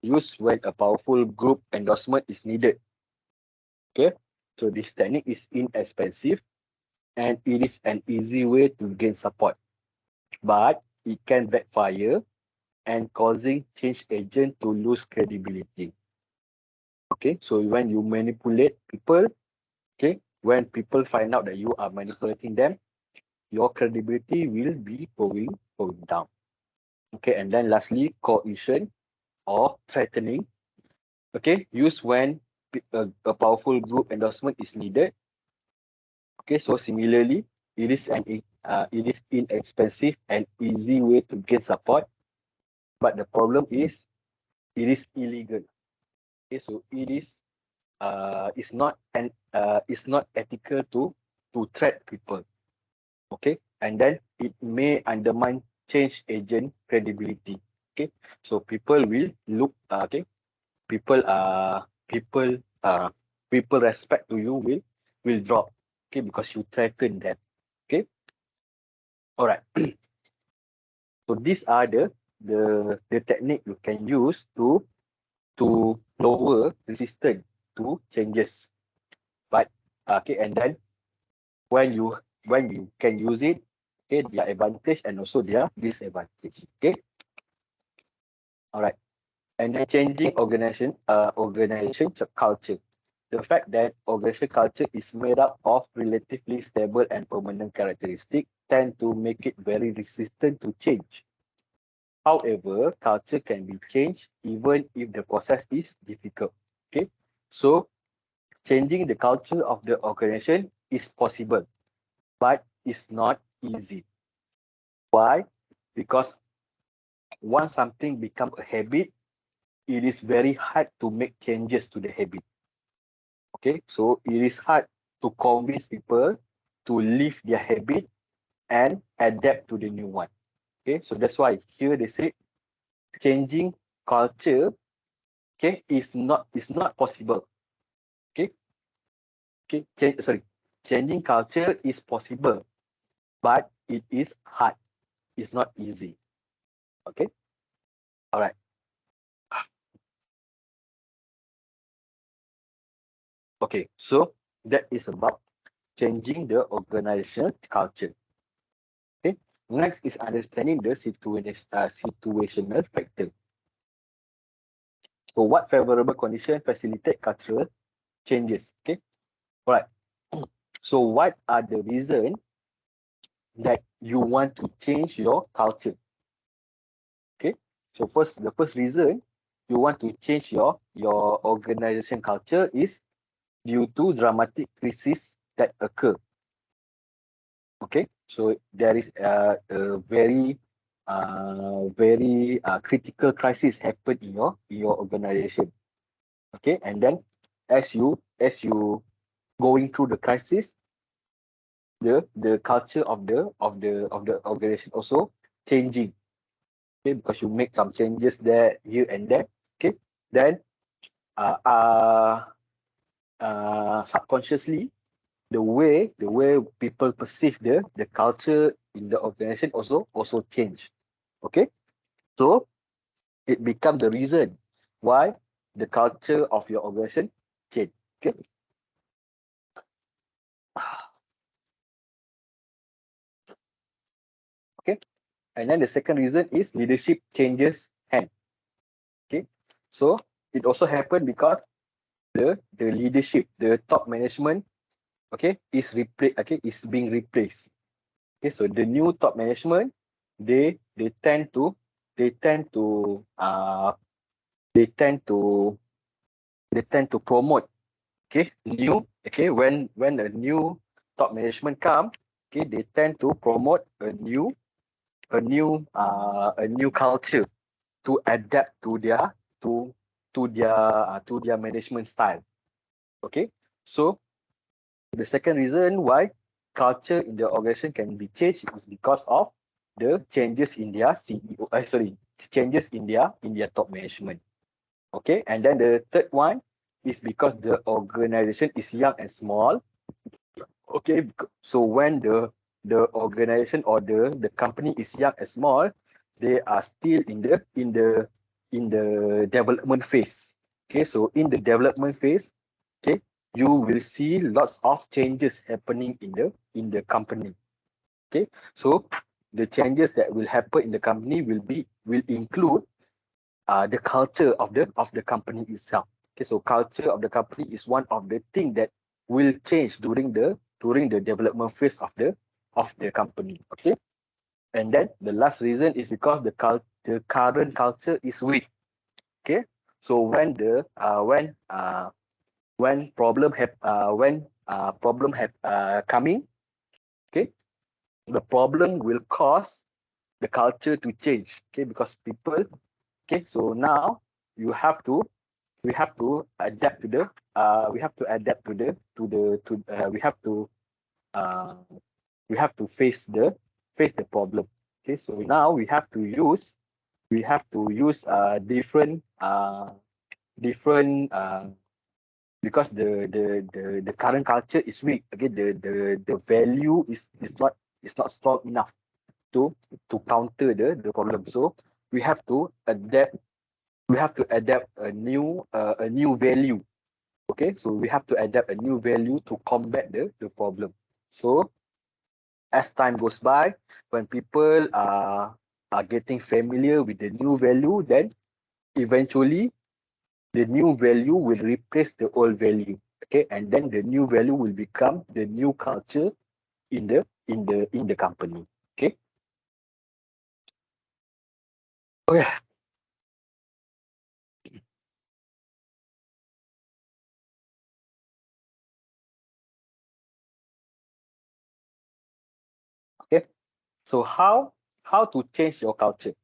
used when a powerful group endorsement is needed. Okay, so this technique is inexpensive and it is an easy way to gain support, but it can backfire and causing change agent to lose credibility. Okay, so when you manipulate people, okay, when people find out that you are manipulating them, your credibility will be going down. Okay, and then lastly, coercion or threatening. Okay, used when a powerful group endorsement is needed. Okay, so similarly, it is inexpensive and easy way to get support, but the problem is it is illegal. Okay, so it's not ethical to threat people. Okay, and then it may undermine change agent credibility. Okay, so people will look okay, people people people respect to you will drop, okay, because you threaten them. Okay, all right. So these are the technique you can use to lower resistance to changes. But okay, and then when you can use it, okay, their advantage and also their disadvantage. Okay, all right. And then changing organization culture. The fact that organization culture is made up of relatively stable and permanent characteristics tend to make it very resistant to change. However, culture can be changed even if the process is difficult. Okay, so changing the culture of the organization is possible, but it's not easy. Why? Because once something becomes a habit, it is very hard to make changes to the habit. Okay, so it is hard to convince people to leave their habit and adapt to the new one. Okay, so that's why here they say changing culture, okay, is not possible. Okay, changing culture is possible, but it is hard. It's not easy. Okay, all right. Okay, so that is about changing the organizational culture. Okay, next is understanding the situational factor. So what favorable condition facilitate cultural changes. Okay, all right. So what are the reasons that you want to change your culture? Okay, so the first reason you want to change your organization culture is due to dramatic crisis that occur. Okay, so there is a very critical crisis happen in your organization. Okay, and then as you going through the crisis, the culture of the organization also changing. Okay, because you make some changes there, here and there. Okay, then uh, uh, subconsciously the way people perceive the culture in the organization also change. Okay, so it becomes the reason why the culture of your organization change. Okay, okay, and then the second reason is leadership changes hand. Okay, so it also happened because the leadership, the top management, okay, is being replaced. Okay, so the new top management, they tend to they tend to uh they tend to they tend to promote, okay, when a new top management come, okay, they tend to promote a new culture to adapt to to their management style. Okay, so the second reason why culture in the organization can be changed is because of the changes in their CEO, changes in their top management. Okay, and then the third one is because the organization is young and small. Okay, so when the organization or the company is young and small, they are still in the development phase. Okay, so in the development phase, okay, you will see lots of changes happening in the company. Okay, so the changes that will happen in the company will include the culture of the company itself. Okay, so culture of the company is one of the thing that will change during the development phase of the company. Okay, and then the last reason is because the current culture is weak. Okay, so when problem have coming, okay, the problem will cause the culture to change. Okay, because people, okay, so now you have to we have to adapt to the we have to adapt to uh, we have to face the problem. Okay, so now we have to use different because the current culture is weak. Okay, the value is not strong enough to counter the problem. So we have to adapt a new value. Okay, so we have to adapt a new value to combat the problem. So as time goes by, when people are getting familiar with the new value, then eventually the new value will replace the old value. Okay, and then the new value will become the new culture in the company. Okay, okay, okay. So how to change your culture?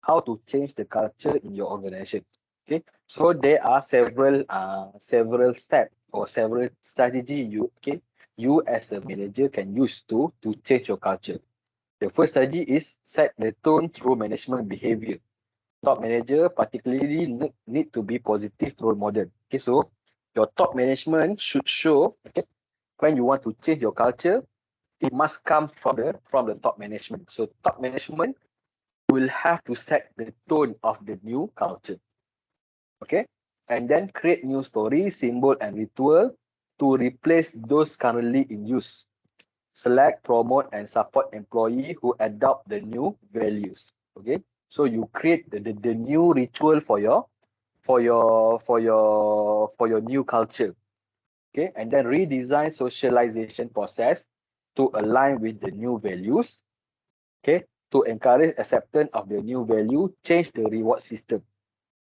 How to change the culture in your organization? Okay, so there are several steps or several strategy you as a manager can use to change your culture. The first strategy is set the tone through management behavior. Top manager particularly need to be positive role model. Okay, so your top management should show, okay, when you want to change your culture, it must come from the top management. So top management will have to set the tone of the new culture. Okay, and then create new story, symbol, and ritual to replace those currently in use. Select, promote, and support employee who adopt the new values. Okay, so you create the new ritual for your new culture. Okay, and then redesign socialization process to align with the new values. Okay, to encourage acceptance of the new value, change the reward system.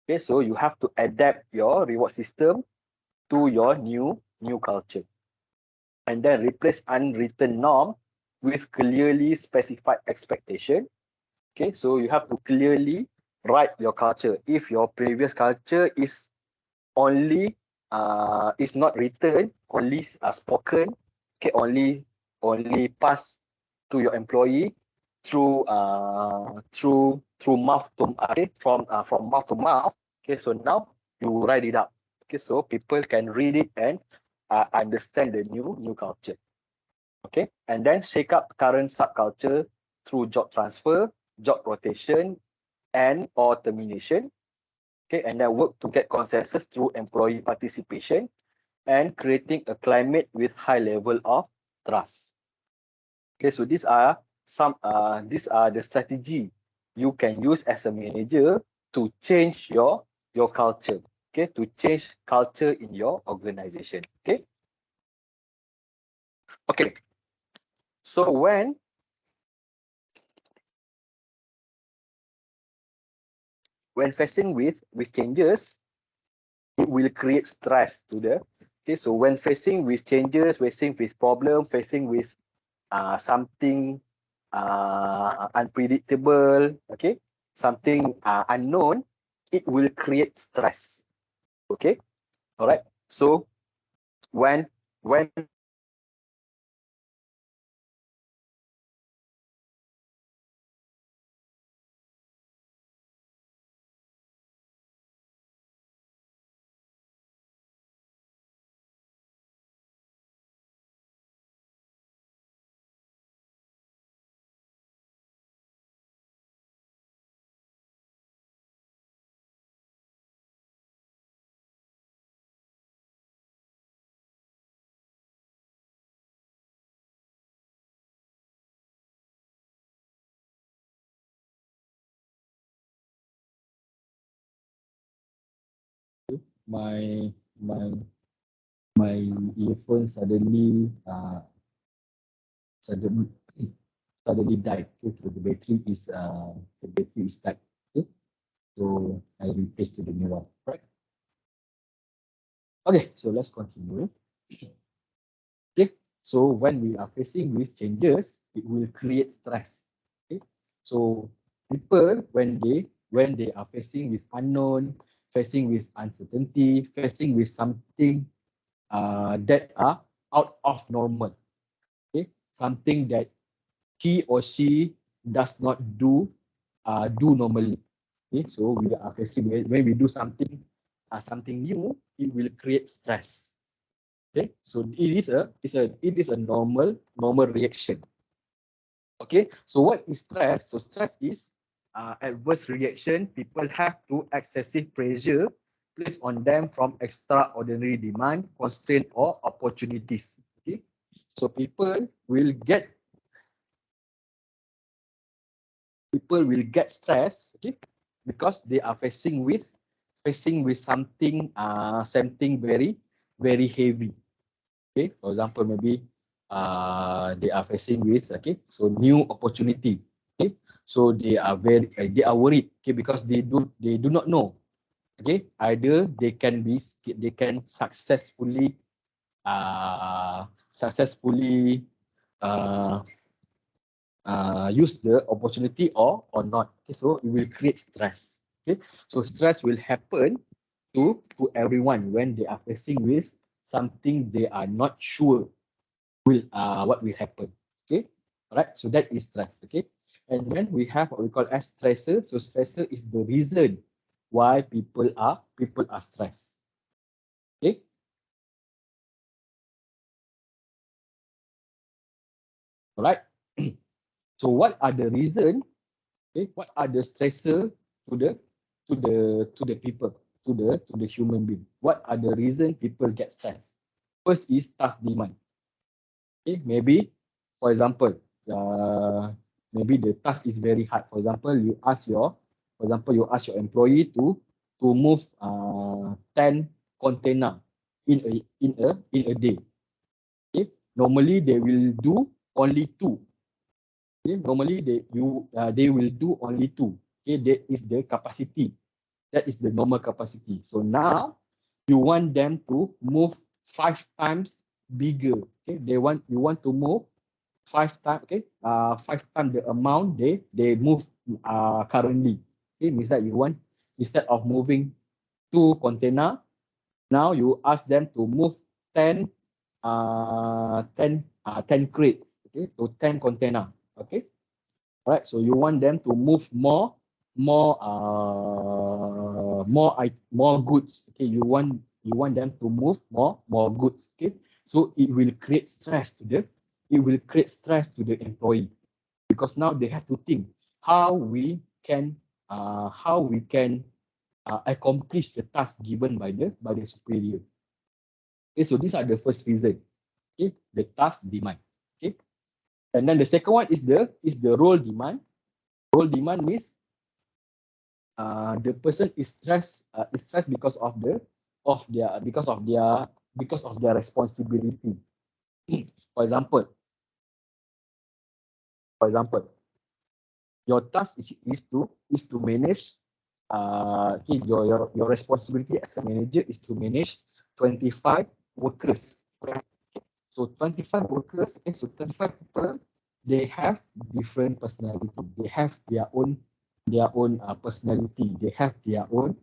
Okay, so you have to adapt your reward system to your new culture, and then replace unwritten norm with clearly specified expectation. Okay, so you have to clearly write your culture. If your previous culture is only is not written, only spoken, okay, only pass to your employee through mouth to okay, from mouth to mouth. Okay, so now you write it up. Okay, so people can read it and understand the new culture. Okay, and then shake up current subculture through job transfer, job rotation, and or termination. Okay, and then work to get consensus through employee participation and creating a climate with high level of trust. Okay, so these are the strategy you can use as a manager to change your culture. Okay, to change culture in your organization. Okay, okay. So when facing with changes, it will create stress to the. Okay, so when facing with changes, facing with problem, facing with something unpredictable, okay, something unknown, it will create stress. Okay, all right. So when my my my earphone suddenly suddenly died. Okay, so the battery is died. Okay, so I replaced the new one. Right. Okay, so let's continue. Okay, so when we are facing with changes, it will create stress. Okay, so people when they are facing with unknown, facing with uncertainty, facing with something that are out of normal. Okay, something that he or she does not do normally. Okay, so we are facing when we do something new, it will create stress. Okay, so it is a normal reaction. Okay, so what is stress? So stress is adverse reaction people have to excessive pressure placed on them from extraordinary demand, constraint, or opportunities. Okay, so people will get stressed, okay, because they are facing with something very heavy. Okay, for example, maybe they are facing with, okay, so new opportunity. Okay, so they are worried, okay, because they do not know, okay, either they can successfully uh, use the opportunity or not. Okay, so it will create stress. Okay, so stress will happen to everyone when they are facing with something they are not sure what will happen. Okay, all right. So that is stress. Okay, and then we have what we call as stressor. So stressor is the reason why people are stressed. Okay, all right. So what are the reason? Okay, what are the stressor to the people, to the human being? What are the reason people get stressed? First is task demand. Okay, maybe for example, maybe the task is very hard. For example, you ask your employee to move 10 container. in a day. Okay, normally they will do only 2. Okay, normally they will do only 2. Okay, that is the capacity. That is the normal capacity. So now you want them to move 5 times bigger. Okay, you want to move 5 times. Okay, 5 times the amount they move currently. Okay, means that you want, instead of moving 2 container, now you ask them to move 10 10 crates. Okay, so 10 container. Okay, all right. So you want them to move more goods. Okay, you want them to move more goods. Okay, so it will create stress to the employee, because now they have to think how we can accomplish the task given by the superior. Okay, so these are the first reason. Okay, the task demand. Okay, and then the second one is the role demand. Role demand means the person is stressed because of their responsibility. For example, your task is to manage. Okay, your responsibility as a manager is to manage 25 workers. So 25 workers, okay, so 25 people, they have different personality. They have their own personality. They have their own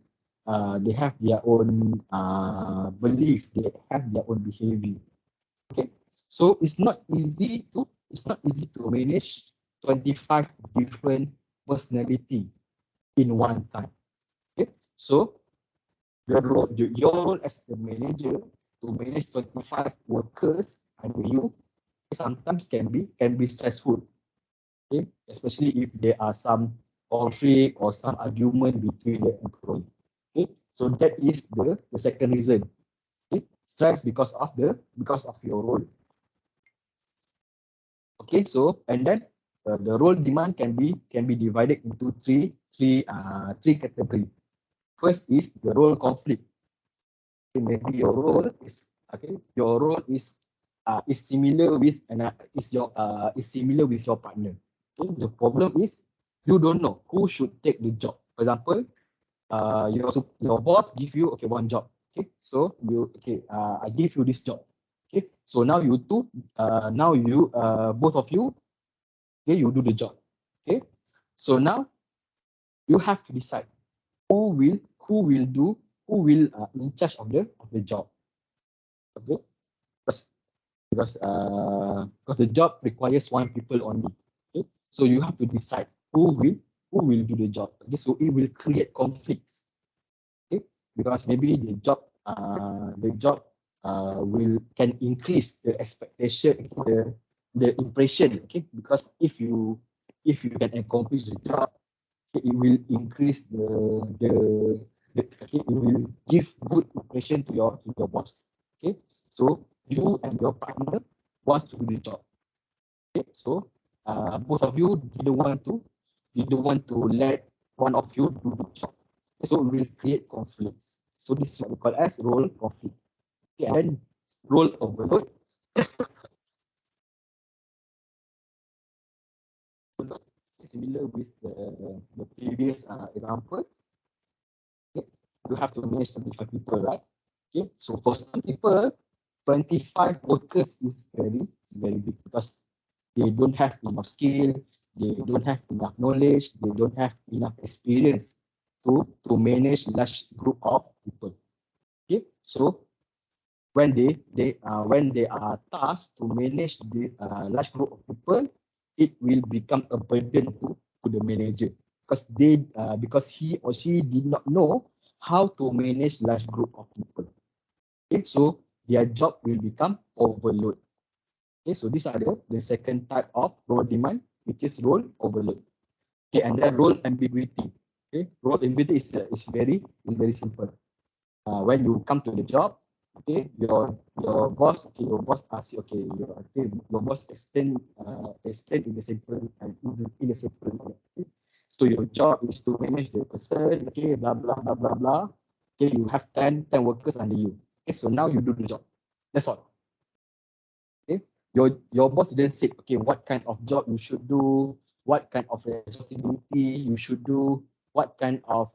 belief. They have their own behavior. Okay, so it's not easy to manage 25 different personality in one time. Okay, so your role as the manager to manage 25 workers under you sometimes can be stressful. Okay, especially if there are some conflict or some argument between the employee. Okay, so that is the second reason. Okay, stress because of your role. Okay, so and then the role demand can be divided into three categories. First is the role conflict. Maybe your role is similar with similar with your partner. Okay, the problem is you don't know who should take the job. For example, your boss give you one job. Okay, so I give you this job. Okay, so now you two now you both of you, okay, you do the job. Okay, so now you have to decide who will in charge of the job. Okay, because the job requires one people only. Okay, so you have to decide who will do the job. Okay, so it will create conflicts. Okay, because maybe the job will can increase the expectation, the impression. Okay, because if you can accomplish the job, okay, it will increase okay, it will give good impression to your boss. Okay, so you and your partner wants to do the job. Okay, so both of you didn't want to let one of you do the job. So it will create conflicts. So this is what we call as role conflict. Okay, and then role overload. Similar with the previous example. Okay, you have to manage 25 people, right? Okay, so for some people, 25 workers is very big because they don't have enough skill, they don't have enough knowledge, they don't have enough experience to manage large group of people. Okay, so when they are tasked to manage the large group of people, it will become a burden to the manager because he or she did not know how to manage large group of people. Okay, so their job will become overload. Okay, so these are the second type of role demand, which is role overload. Okay, and then role ambiguity. Okay, role ambiguity is very simple. When you come to the job, okay, your boss asks you, your boss explain in the simple manner. Okay? So your job is to manage the person, okay, blah blah blah blah blah. Okay, you have 10 workers under you. Okay, so now you do the job. That's all. Okay, your boss didn't say, okay, what kind of job you should do, what kind of responsibility you should do, what kind of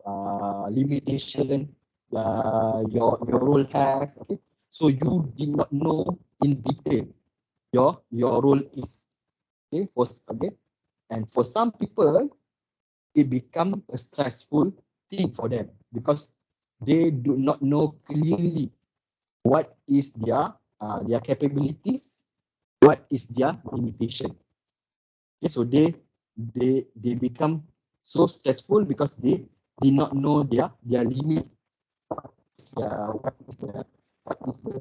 limitation your role have. Okay, so you did not know in detail your role is. Okay, and for some people, it become a stressful thing for them because they do not know clearly what is their capabilities, what is their limitation. Okay, so they become so stressful because they did not know their limit. What is the capacity?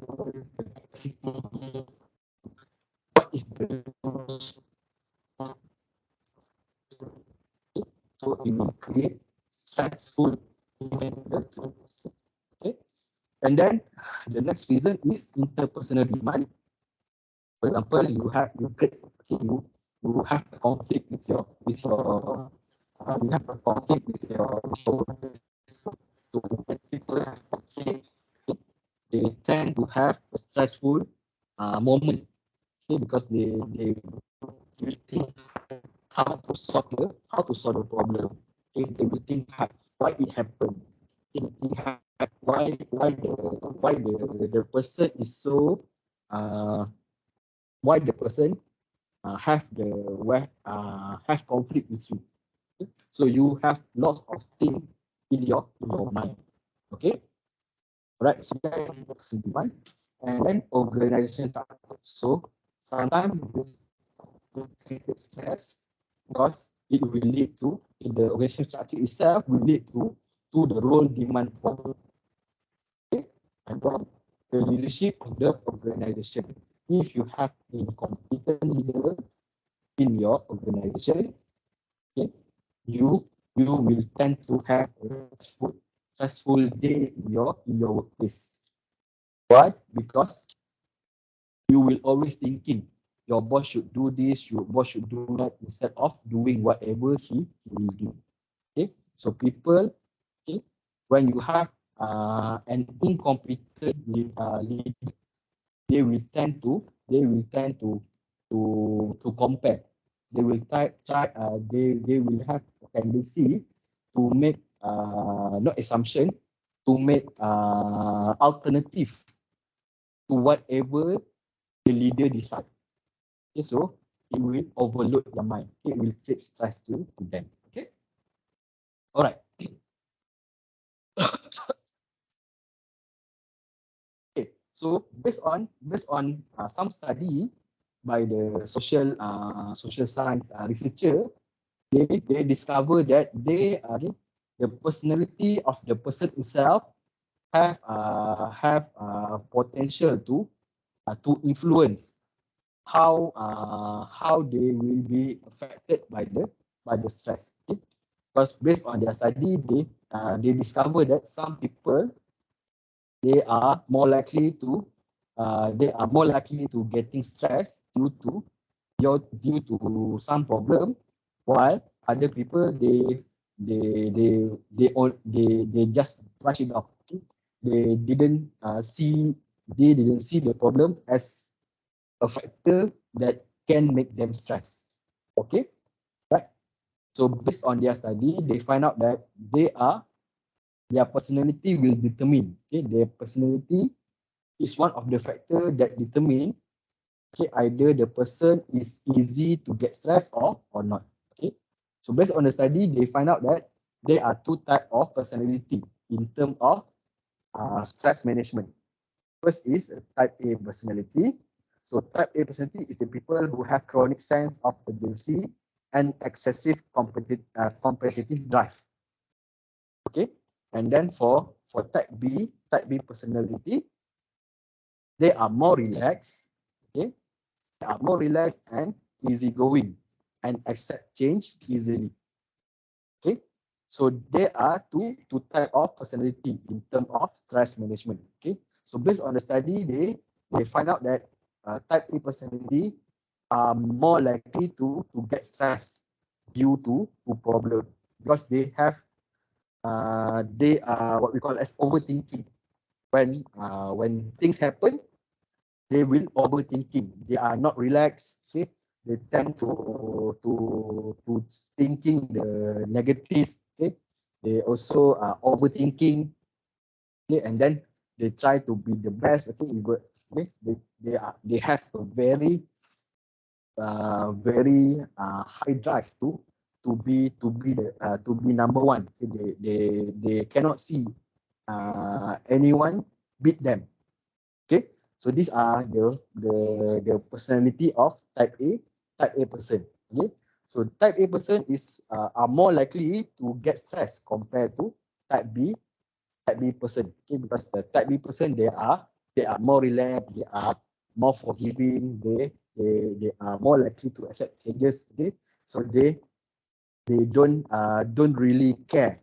What is the so it will create stressful event. Okay, and then the next reason is interpersonal demand. For example, you have a conflict with your you have a conflict with your workers. So when people have conflict, they tend to have a stressful moment, okay, because they will think how to solve the problem. Okay, they will think why it happened. Why the person is so why the person have conflict with you. Okay? So you have lots of things in your mind. Okay, right. So that is person demand, and then organization target. So sometimes it creates stress because it will lead to in the organization structure itself will lead to the role demand problem. Okay, and then the leadership of the organization. If you have incompetent leader in your organization, okay, you will tend to have a stressful day in your workplace. Why? Because you will always thinking your boss should do this, your boss should do that instead of doing whatever he will do. Okay, so people, okay, when you have an incompetent leader, they will tend to compare. They will they will have a tendency to make not assumption, to make alternative to whatever the leader decides. Okay, so it will overload their mind. It will create stress to them. Okay. All right. Okay. So based on some study by the social science researcher, they discover that the personality of the person itself have potential to influence how they will be affected by the stress. Okay? Because based on their study, they discover that some people they are more likely to getting stressed due to some problem, while other people they just brush it off. Okay? They didn't see the problem as a factor that can make them stress. Okay, right? So based on their study, they find out that their personality will determine. Okay, their personality is one of the factor that determine, okay, either the person is easy to get stressed or not. Okay, so based on the study, they find out that there are two types of personality in terms of stress management. First is type A personality. So type A personality is the people who have chronic sense of urgency and excessive competitive drive. Okay, and then for type B personality, they are more relaxed. Okay, they are more relaxed and easygoing and accept change easily. Okay, so there are two type of personality in terms of stress management. Okay, so based on the study, they find out that type A personality are more likely to get stressed due to problem because they are what we call as overthinking. when things happen, they will overthinking. They are not relaxed. Okay, they tend to thinking the negative. Okay, they also are overthinking. Okay, and then they try to be the best. Okay, okay, they have a very high drive to be number one. Okay, they cannot see anyone beat them. Okay, so these are the personality of type A person. Okay, so type A person are more likely to get stressed compared to type B person. Okay, because the type B person they are more relaxed, they are more forgiving, they are more likely to accept changes. Okay, so they don't really care.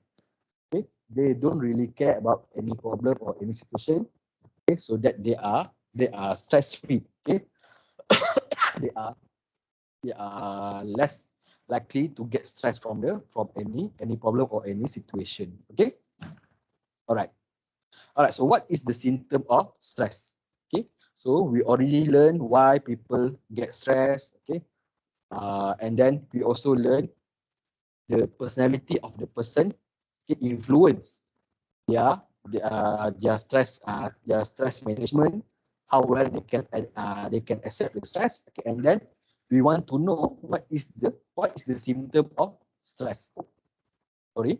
Okay, they don't really care about any problem or any situation. Okay, so that they are stress free. Okay, they are they are less likely to get stressed from any problem or any situation. Okay, all right. All right, so what is the symptom of stress? Okay, so we already learned why people get stressed. Okay, and then we also learn the personality of the person can influence their their stress management, how well they can accept the stress. Okay, and then we want to know what is the symptom of stress. Sorry.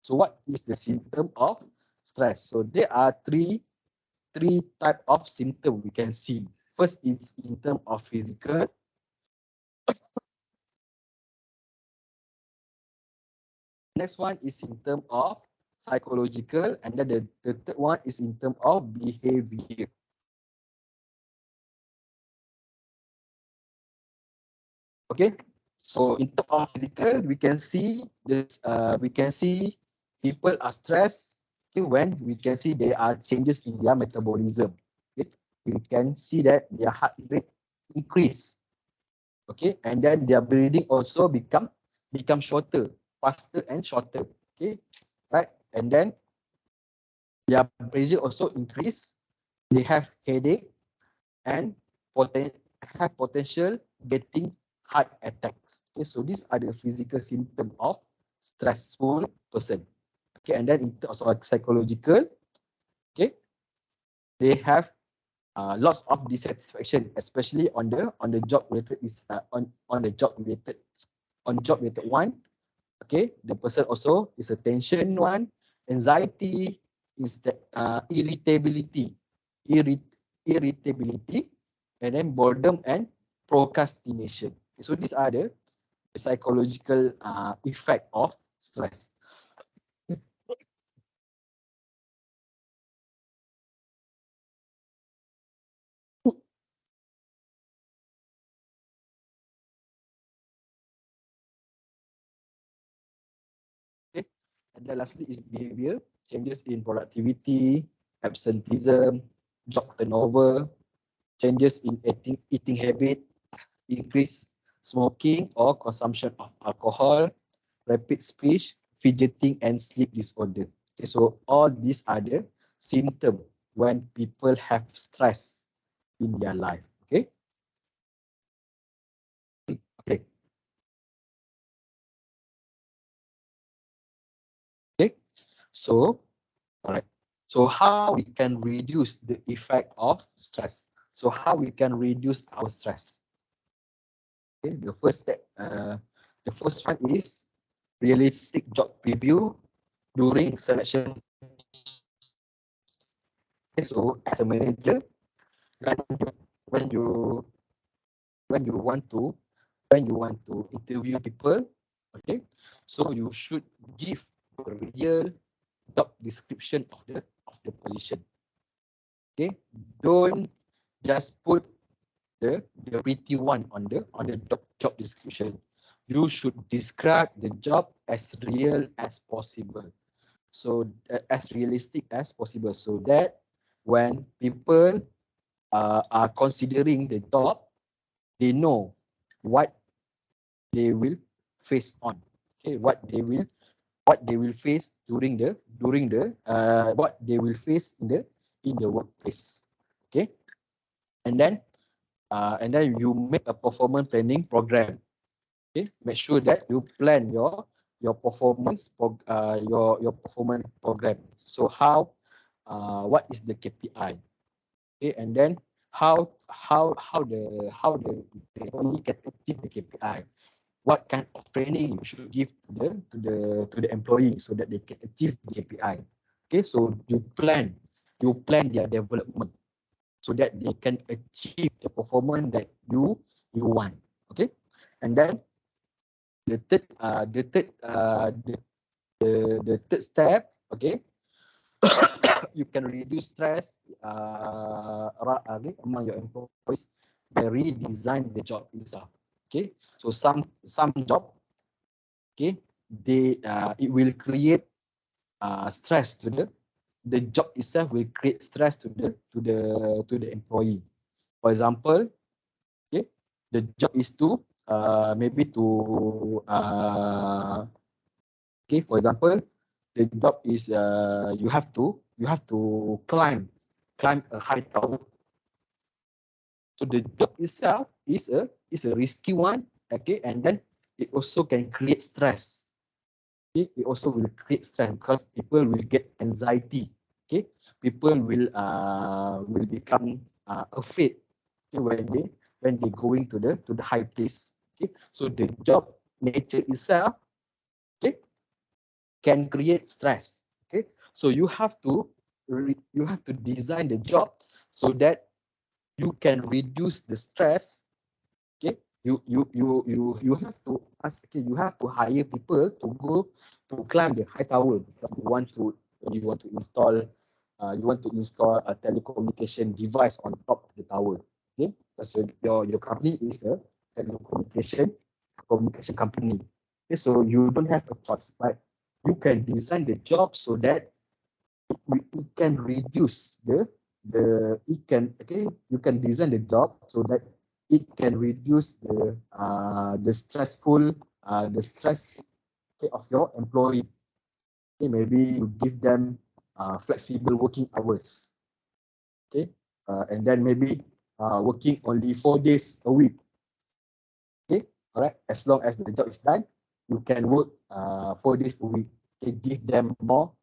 So what is the symptom of stress? So there are three type of symptom we can see. First is in term of physical. Next one is in term of psychological, and then the third one is in term of behavior. Okay, so in term of physical, we can see this. We can see people are stressed. Okay, when we can see there are changes in their metabolism. Okay, we can see that their heart rate increase. Okay, and then their breathing also become shorter, faster and shorter. Okay, right, and then their pressure also increase. They have headache and have potential getting heart attacks. Okay, so these are the physical symptoms of stressful person. Okay, and then in terms of psychological, okay, they have lots of dissatisfaction, especially on the job related on the job related one. Okay, the person also is a tension one, anxiety, is the irritability, irrit irritability, and then boredom and procrastination. So these are the psychological effect of stress. Okay, and then lastly is behavior, changes in productivity, absenteeism, job turnover, changes in eating habit, increase smoking or consumption of alcohol, rapid speech, fidgeting, and sleep disorder. Okay, so all these are the symptoms when people have stress in their life. Okay. Okay. Okay. So, all right. So how we can reduce the effect of stress? So how we can reduce our stress? Okay. The first step, the first one is realistic job preview during selection. Okay, so as a manager, when you when you when you want to when you want to interview people, okay, so you should give a real job description of the position. Okay, don't just put the pretty one on the job description. You should describe the job as real as possible, so as realistic as possible, so that when people are considering the job, they know what they will face on. Okay, what they will what they will face during the what they will face in the workplace. Okay, and then you make a performance planning program. Okay, make sure that you plan your performance your performance program. So how what is the KPI? Okay, and then how the employee can achieve the KPI. What kind of training you should give to the employee so that they can achieve the KPI. Okay, so you plan their development so that they can achieve the performance that you want. Okay, and then the third the third step. Okay, you can reduce stress among your employees by redesign the job itself. Okay, so some job, okay, they it will create stress to the job itself will create stress to the employee. For example, okay, the job is to maybe to okay, for example, the job is you have to climb a high tower. So the job itself is a risky one. Okay, and then it also can create stress. Okay, it also will create stress because people will get anxiety. Okay, people will become afraid, okay, when they going to the high place. Okay, so the job nature itself, okay, can create stress. Okay, so you have to design the job so that you can reduce the stress. Okay, you have to ask, okay, you have to hire people to go to climb the high tower. You want to install a telecommunication device on top of the tower. Okay, because your company is a communication company. Okay, so you don't have a choice, but you can design the job so that it can reduce it can, okay, you can design the job so that it can reduce the stressful the stress, okay, of your employee. Okay, maybe you give them flexible working hours. Okay, and then maybe working only 4 days a week. Okay, all right, as long as the job is done, you can work 4 days a week. Okay, give them more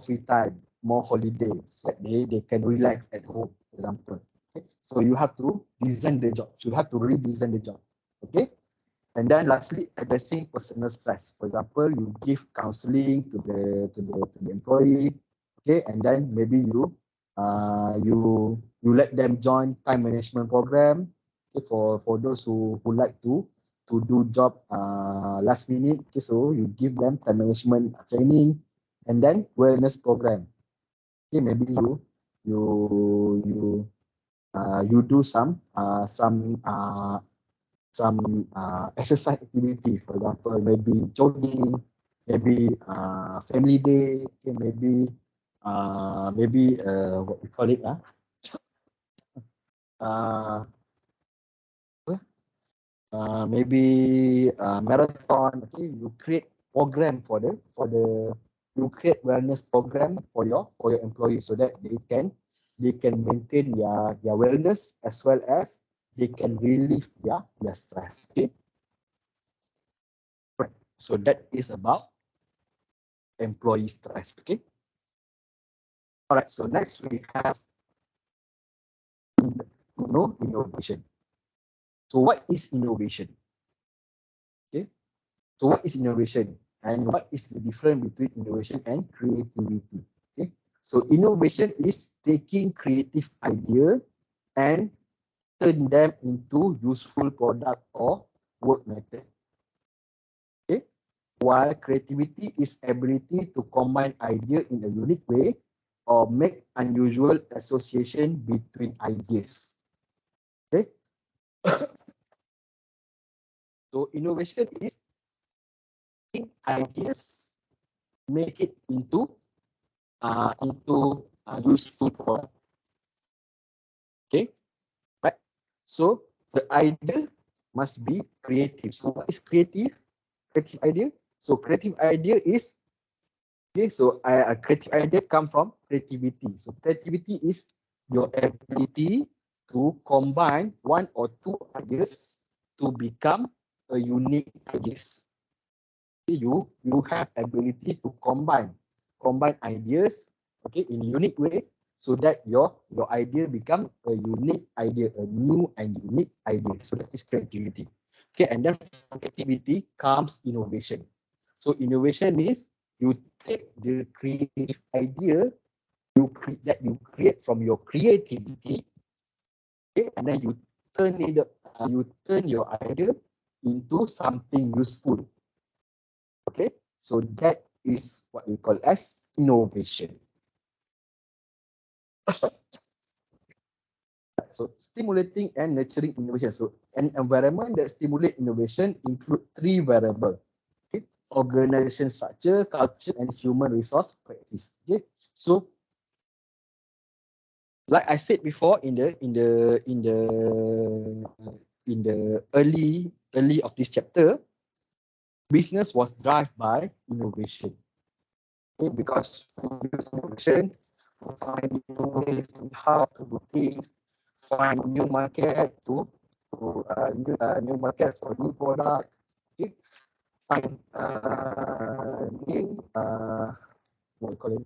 free time, more holidays, so that they can relax at home, for example. Okay, so you have to design the job. So you have to redesign the job. Okay, and then lastly, addressing personal stress. For example, you give counseling to the employee. Okay, and then maybe you let them join time management program. Okay, for those who like to do job last minute. Okay, so you give them time management training, and then wellness program. Okay, maybe you you do some exercise activity. For example, maybe jogging, maybe family day, okay, maybe what we call it uh, maybe marathon. Okay, you create program you create wellness program for your employees so that they can maintain their wellness as well as they can relieve their stress. Okay, right. So that is about employee stress. Okay. All right. So next we have innovation. So what is innovation? Okay. So what is innovation, and what is the difference between innovation and creativity? Okay. So innovation is taking creative idea and turn them into useful product or work method. Okay. While creativity is ability to combine idea in a unique way or make unusual association between ideas. Okay. So innovation is ideas, make it into useful product. Okay, right? So the idea must be creative. So what is creative? Creative idea. So creative idea is okay. So a creative idea come from creativity. So creativity is your ability to combine one or two ideas to become a unique ideas. You have ability to combine ideas, okay, in unique way, so that your idea become a unique idea, a new and unique idea. So that is creativity. Okay, and then from creativity comes innovation. So innovation is you take the creative idea that you create from your creativity, okay, and then you turn your idea into something useful. Okay, so that is what we call as innovation. So stimulating and nurturing innovation. So an environment that stimulate innovation include three variables. Okay, organization structure, culture, and human resource practice. Okay, so like I said before in the early of this chapter, business was driven by innovation. Okay, because innovation, find new ways to how to do things, find new market new market for new product, okay? Find new what do you call it?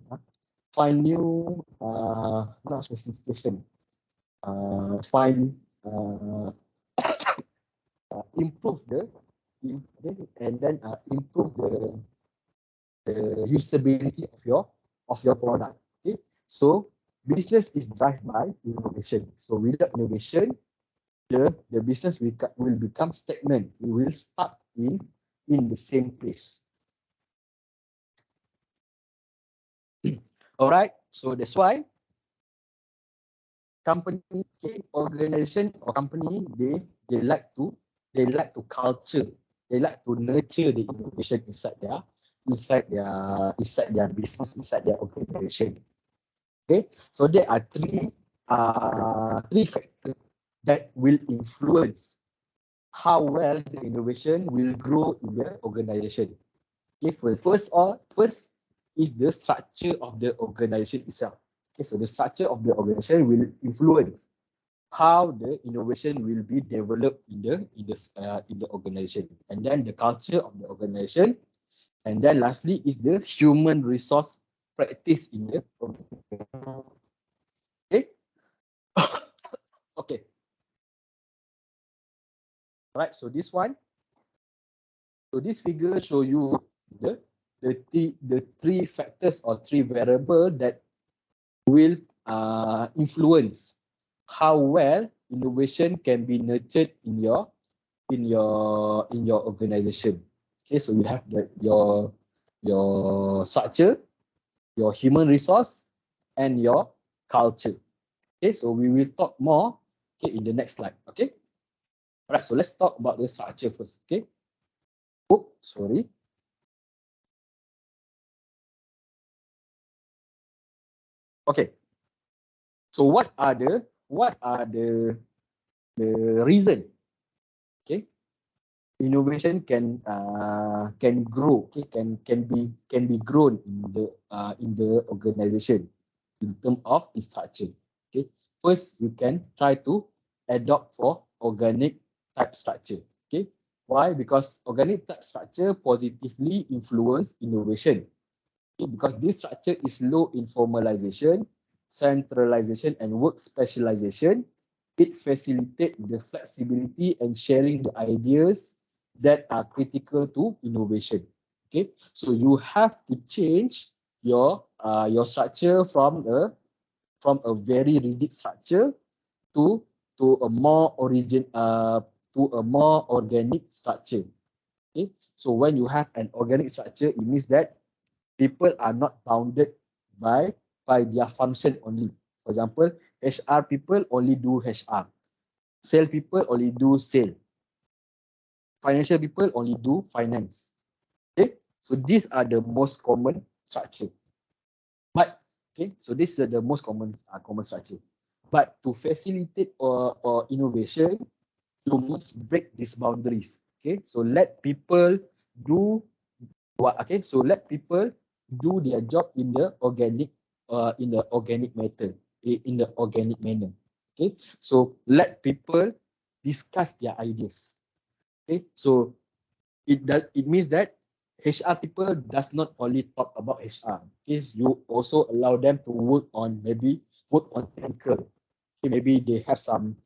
Find new not specification. Find improve and then improve the usability of your product. Okay, so business is driven by innovation. So without innovation, the business will become stagnant. It will stuck in the same place. All right. So that's why company, organization or company, they like to culture. They like to nurture the innovation inside their business, inside their organization. Okay. So there are three factors that will influence how well the innovation will grow in the organization. Okay, first is the structure of the organization itself. Okay, so the structure of the organization will influence how the innovation will be developed in the organization, and then the culture of the organization, and then lastly is the human resource practice in the organization. Okay, okay, all right. So this figure show you the three factors or three variables that will influence how well innovation can be nurtured in your organization. Okay, so you have your structure, your human resource, and your culture. Okay, so we will talk more, okay, in the next slide. Okay, all right. So let's talk about the structure first. Okay. Oh, sorry. Okay. So what are the reason? Okay, innovation can grow. Okay, can be grown in the organization in terms of its structure. Okay, first you can try to adopt for organic type structure. Okay, why? Because organic type structure positively influence innovation. Okay, because this structure is low in formalization, centralization, and work specialization. It facilitates the flexibility and sharing the ideas that are critical to innovation. Okay, so you have to change your structure from a very rigid structure to to a more organic structure. Okay, so when you have an organic structure, it means that people are not bounded by their function only. For example, HR people only do HR. Sale people only do sale. Financial people only do finance. Okay, so these are the most common structure. But okay, so this is the most common structure. But to facilitate or innovation, you must break these boundaries. Okay, so let people do what? Okay, so let people do their job in the organic method, in the organic manner. Okay, so let people discuss their ideas. Okay, so it means that HR people does not only talk about HR. Okay, you also allow them to work on technical. Okay, maybe they have some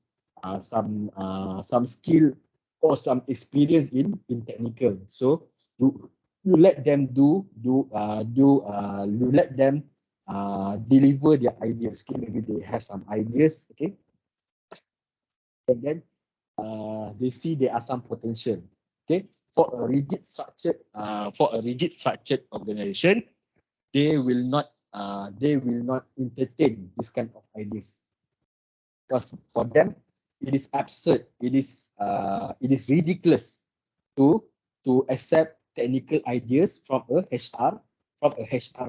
skill or some experience in technical. So you let them you let them deliver their ideas. Okay, maybe they have some ideas. Okay, and then they see there are some potential. Okay, for a rigid structured organization, they will not entertain this kind of ideas, because for them it is absurd, it is ridiculous to accept technical ideas from a HR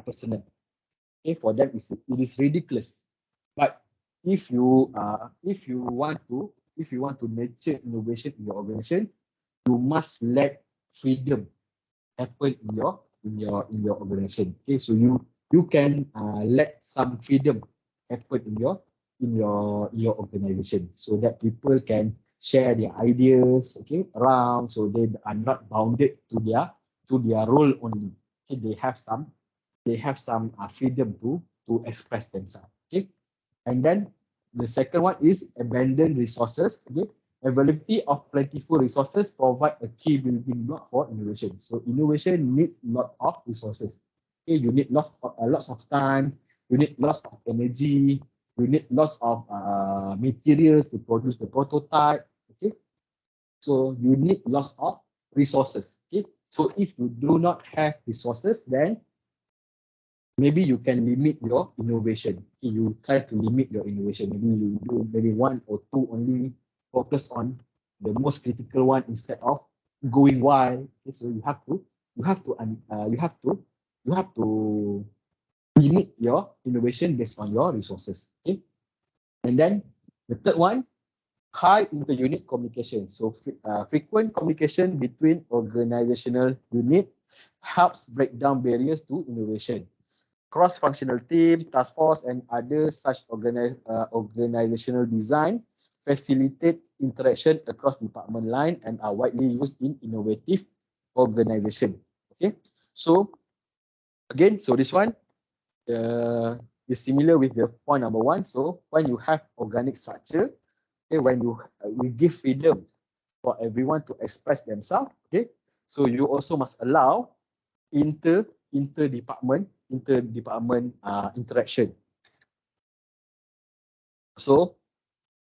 personnel. Okay, for them it is ridiculous. But if you want to nurture innovation in your organization, you must let freedom happen in your organization. Okay, so you can let some freedom happen in your organization, so that people can share their ideas, okay, around, so they are not bounded to their role only. Okay, they have some freedom to express themselves. Okay, and then the second one is abundant resources. Okay, availability of plentiful resources provide a key building block for innovation. So innovation needs lot of resources. Okay, you need lots of time, you need lots of energy, you need lots of materials to produce the prototype. Okay, so you need lots of resources. Okay, so if you do not have resources, then maybe you can limit your innovation. You try to limit your innovation. Maybe you do maybe one or two only, focus on the most critical one instead of going wide. Okay, so you have to limit your innovation based on your resources. Okay, and then the third one, high inter-unit communication. So frequent communication between organizational unit helps break down barriers to innovation. Cross-functional team, task force, and other such organizational design facilitate interaction across department line and are widely used in innovative organization. Okay, so again, so this one is similar with the point number one. So when you have organic structure, okay, when we give freedom for everyone to express themselves, okay, so you also must allow interdepartment interaction. So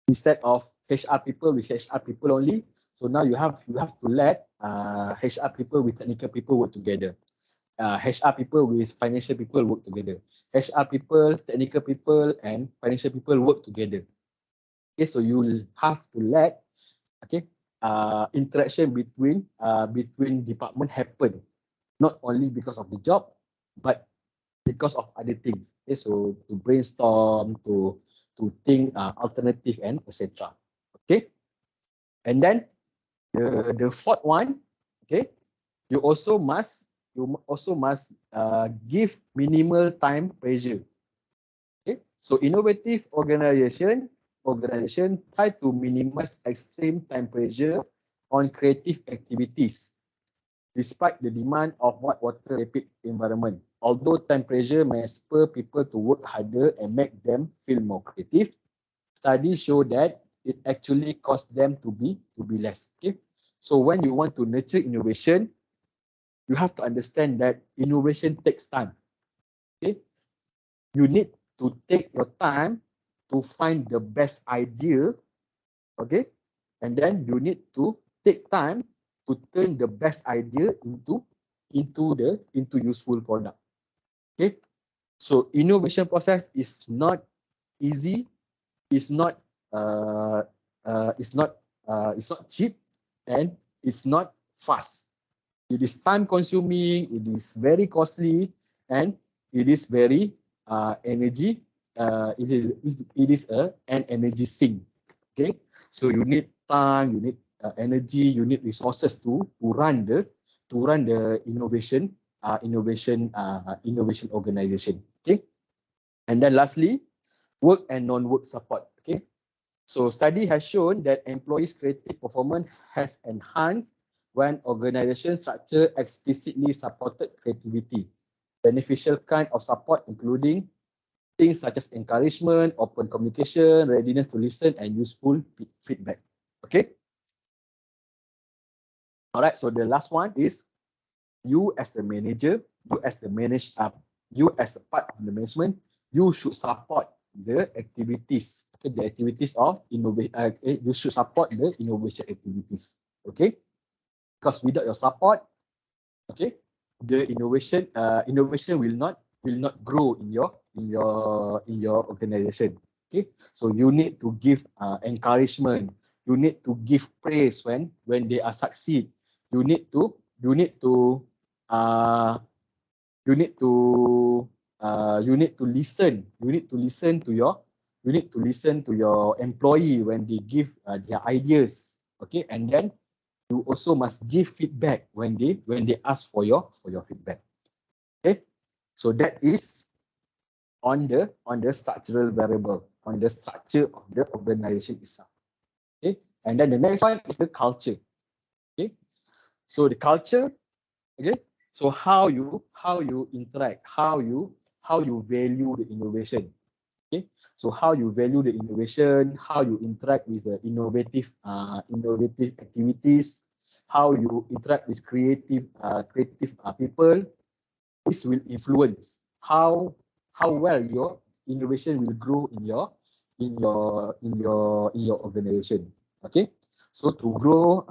instead of HR people with HR people only, so now you have to let HR people with technical people work together. HR people with financial people work together. HR people, technical people, and financial people work together. Okay, so you will have to let interaction between department happen, not only because of the job, but because of other things. Okay, so to brainstorm, to think alternative and etc. Okay, and then the fourth one, okay, you also must give minimal time pressure. Okay, so innovative organization try to minimize extreme time pressure on creative activities, despite the demand of water rapid environment. Although time pressure may spur people to work harder and make them feel more creative, studies show that it actually costs them to be less. Okay, so when you want to nurture innovation, you have to understand that innovation takes time. Okay, you need to take your time to find the best idea. Okay, and then you need to take time to turn the best idea into useful product. Okay, so innovation process is not easy, it's not it's not cheap, and it's not fast. It is time consuming, it is very costly, and it is very energy it is an energy sink. Okay, so you need time, you need energy, you need resources to run the innovation organization. Okay, and then lastly, work and non-work support. Okay, so study has shown that employees' creative performance has enhanced when organization structure explicitly supported creativity. Beneficial kind of support including things such as encouragement, open communication, readiness to listen, and useful feedback. Okay. All right. So the last one is you as the manager, you as the you as a part of the management, you should support the activities. Okay, the activities of innovation. You should support the innovation activities. Okay, because without your support, okay, the innovation will not grow in your organization. Okay, so you need to give encouragement. You need to give praise when they are succeed. You need to you need to uh, you need to listen. You need to listen to your employee when they give their ideas. Okay, and then you also must give feedback when they ask for your feedback. Okay, so that is on the structural variable, on the structure of the organization itself. Okay, and then the next one is the culture. Okay, so the culture. Okay, so how you interact, how you value the innovation. Okay, so how you value the innovation, how you interact with the innovative activities, how you interact with creative people. This will influence how well your innovation will grow in your organization. Okay, so to grow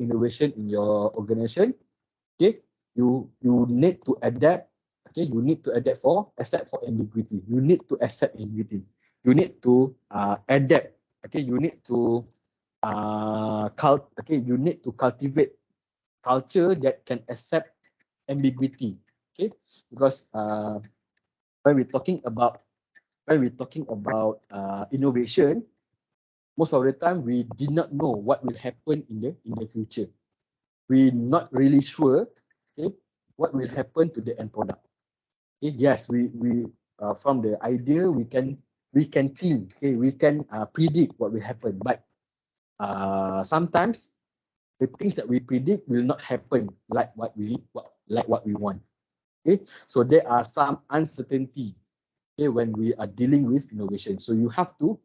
innovation in your organization, okay, you need to adapt. Okay, you need to adapt for accept for ambiguity. You need to accept ambiguity. You need to adapt. Okay, you need to you need to cultivate culture that can accept ambiguity. Okay, because when we're talking about innovation, most of the time we did not know what will happen in the future. We're not really sure, okay, what will happen to the end product. Okay, yes, we from the idea we can think, okay, we can predict what will happen, but sometimes the things that we predict will not happen like what we want. Okay, so there are some uncertainty, okay, when we are dealing with innovation. So you have to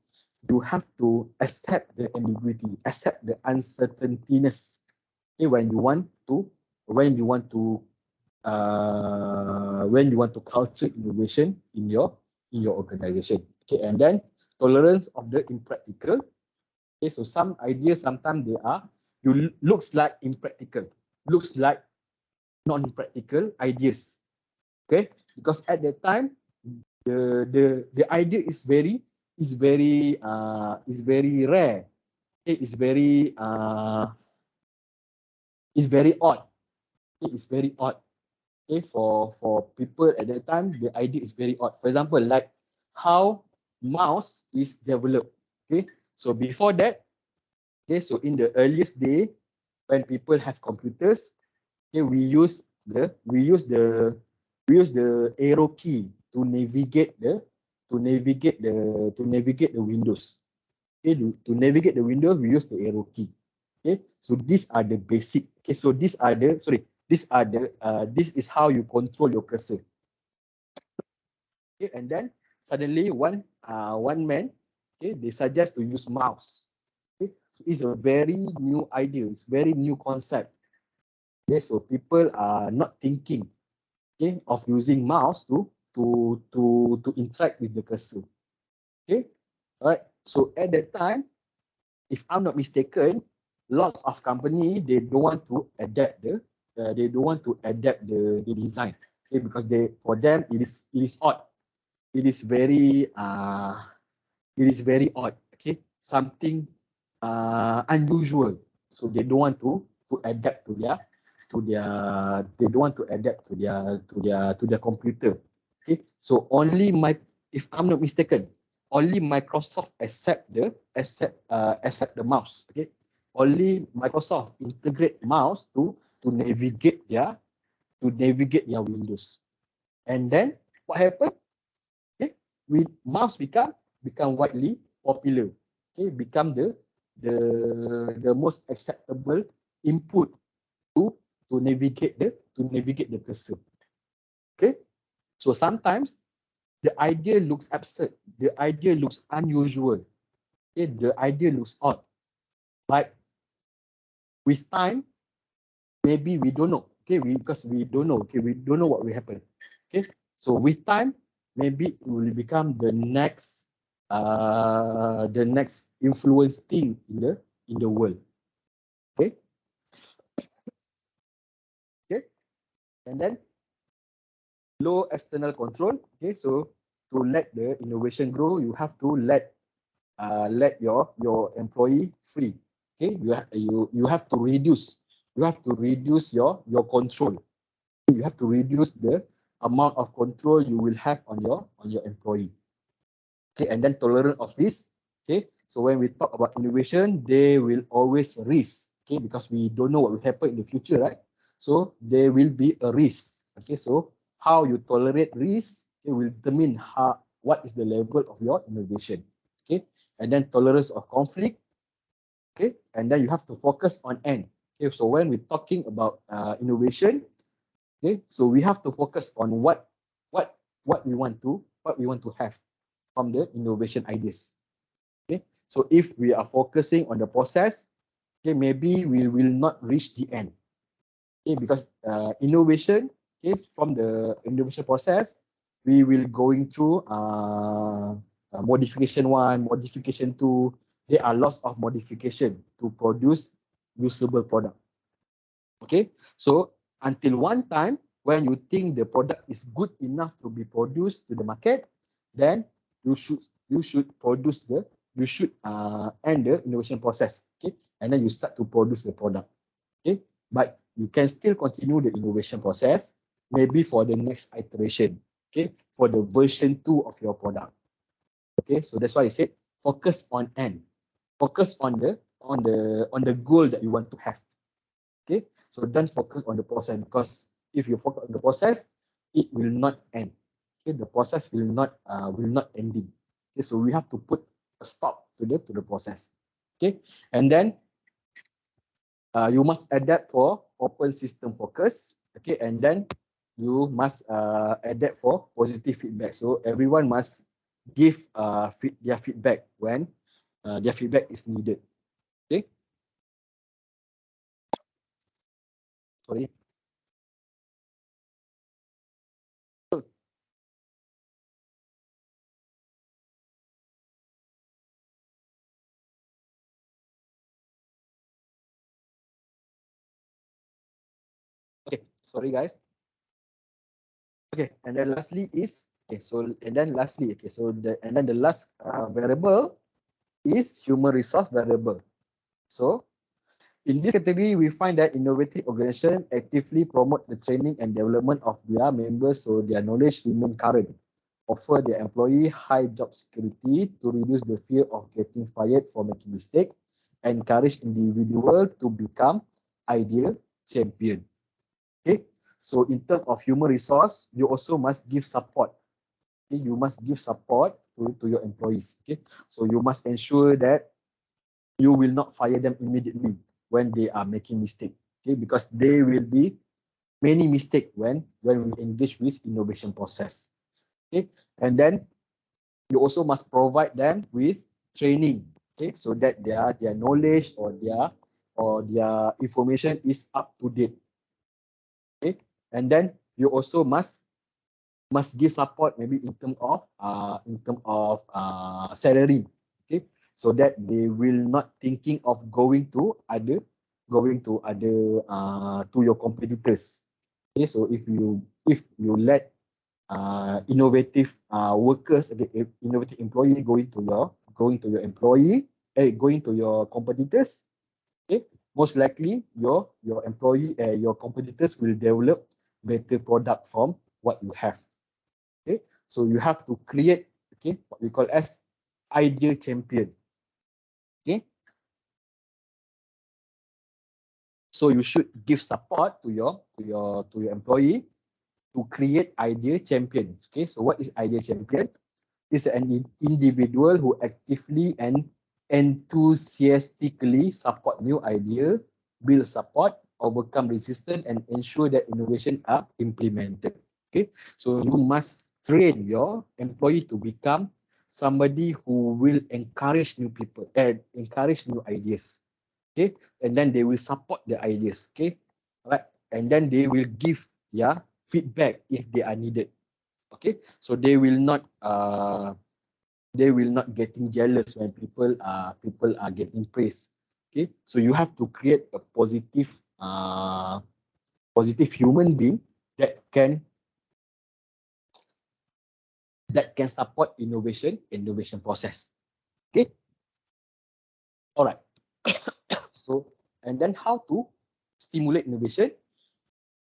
accept the ambiguity, accept the uncertaintiness. Okay, when you want to culture innovation in your organization. Okay, and then tolerance of the impractical. Okay, so some ideas sometimes they are looks like impractical, looks like non-practical ideas. Okay, because at that time the idea is very rare. Okay, it's very odd. Okay, it's very odd. Okay, for people at that time, the idea is very odd. For example, like how mouse is developed. Okay, so before that, okay, so in the earliest day, when people have computers, okay, we use the arrow key to navigate the windows. Okay, to navigate the windows, we use the arrow key. Okay, so these are the basic. Okay, so this is how you control your cursor. Okay, and then suddenly one man, okay, they suggest to use mouse. Okay, so it's a very new idea. It's very new concept. Okay, so people are not thinking, okay, of using mouse to interact with the cursor. Okay, all right. So at that time, if I'm not mistaken, lots of company they don't want to adapt the design. Okay, because for them it is odd. It is very odd. Okay, something unusual. So they don't want to adapt they don't want to adapt to their computer. Okay, so if I'm not mistaken, only Microsoft accept the mouse. Okay, only Microsoft integrate mouse to navigate their Windows. And then what happened? Okay, with mouse become widely popular. Okay, become the most acceptable input to navigate the cursor. Okay, so sometimes the idea looks absurd, the idea looks unusual, okay, the idea looks odd, but with time maybe we don't know, okay, because we don't know, okay, we don't know what will happen. Okay, so with time maybe it will become the next influence thing in the world. Okay, okay, and then low external control. Okay, so to let the innovation grow, you have to let your employee free. Okay, you have to reduce your control. You have to reduce the amount of control you will have on your employee. Okay, and then tolerance of risk. Okay, so when we talk about innovation, they will always risk. Okay, because we don't know what will happen in the future, right? So there will be a risk. Okay, so how you tolerate risk, it will determine what is the level of your innovation. Okay, and then tolerance of conflict. Okay, and then you have to focus on end. Okay, so when we're talking about innovation, okay, so we have to focus on what we want to have from the innovation ideas. Okay, so if we are focusing on the process, okay, maybe we will not reach the end. Okay, because innovation, okay, from the innovation process, we will going through modification 1, modification 2. There are lots of modification to produce usable product. Okay, so until one time when you think the product is good enough to be produced to the market, then you should produce you should end the innovation process. Okay, and then you start to produce the product. Okay, but you can still continue the innovation process maybe for the next iteration. Okay, for the version 2 of your product. Okay, so that's why I said focus on end, focus on the goal that you want to have. Okay, so don't focus on the process, because if you focus on the process, it will not end. Okay, the process will not ending. Okay, so we have to put a stop to the process. Okay, and then you must adapt for open system focus. Okay, and then you must adapt for positive feedback. So everyone must give their feedback when their feedback is needed. Okay, sorry. Okay, sorry guys. Okay, and then lastly is okay. So the last variable is human resource variable. So in this category, we find that innovative organizations actively promote the training and development of their members so their knowledge remain current, offer their employee high job security to reduce the fear of getting fired for making mistake, encourage individual to become ideal champion. Okay, so in terms of human resource, you also must give support. Okay, you must give support to your employees. Okay, so you must ensure that you will not fire them immediately when they are making mistake. Okay, because there will be many mistake when we engage with innovation process. Okay, and then you also must provide them with training. Okay, so that their knowledge or their information is up to date. Okay, and then you also must give support maybe in terms of salary. Okay, so that they will not thinking of going to other to your competitors. Okay, so if you let innovative workers, okay, innovative employee going to your employee, going to your competitors, okay, most likely your your competitors will develop better product from what you have. Okay, so you have to create, okay, what we call as ideal champion. Okay, So you should give support to your employee to create idea champion. Okay, so what is idea champion? Is an individual who actively and enthusiastically support new idea, build support, overcome resistance, and ensure that innovation are implemented. Okay, so you must train your employee to become somebody who will encourage new people and encourage new ideas. Okay, and then they will support the ideas. Okay, right, and then they will give feedback if they are needed. Okay, so they will not getting jealous when people are getting praise. Okay, so you have to create a positive human being that can support innovation process. Okay, all right. So, and then how to stimulate innovation?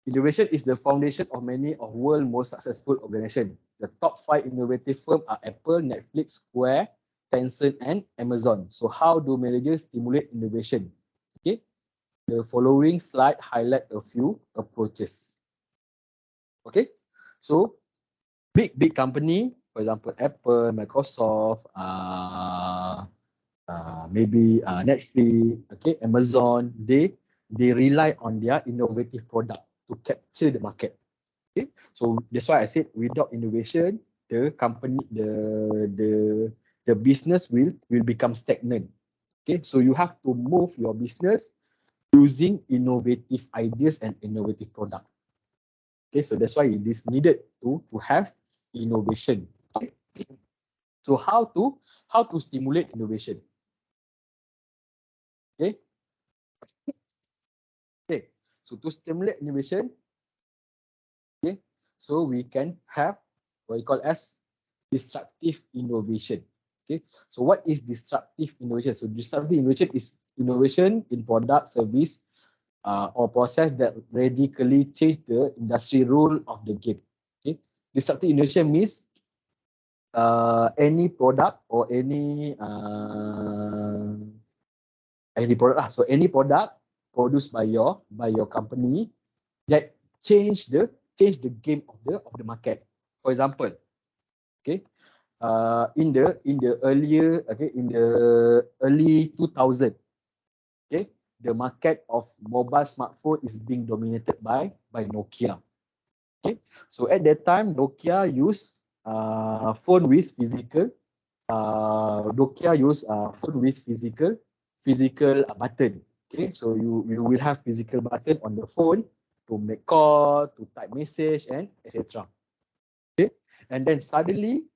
Innovation is the foundation of many of world's most successful organizations. The top 5 innovative firms are Apple, Netflix, Square, Tencent, and Amazon. So how do managers stimulate innovation? Okay, the following slide highlight a few approaches. Okay, so big company, for example, Apple, Microsoft, maybe Netflix, okay, Amazon, they rely on their innovative product to capture the market. Okay, so that's why I said without innovation, the company, the business will become stagnant. Okay, so you have to move your business using innovative ideas and innovative product. Okay, so that's why it is needed to have innovation. Okay. So how to stimulate innovation? Okay, okay. So to stimulate innovation, okay, so we can have what we call as disruptive innovation. Okay, so what is disruptive innovation? So disruptive innovation is innovation in product, service, or process that radically change the industry rule of the game. Okay, disruptive innovation means any product or any product lah. So any product produced by your company that change the game of the market. For example, okay, in the early 2000, okay, the market of mobile smartphone is being dominated by Nokia. Okay, so at that time Nokia used phone with physical phone with physical button. Okay, so you will have physical button on the phone to make call, to type message, and etc. Okay, and then suddenly,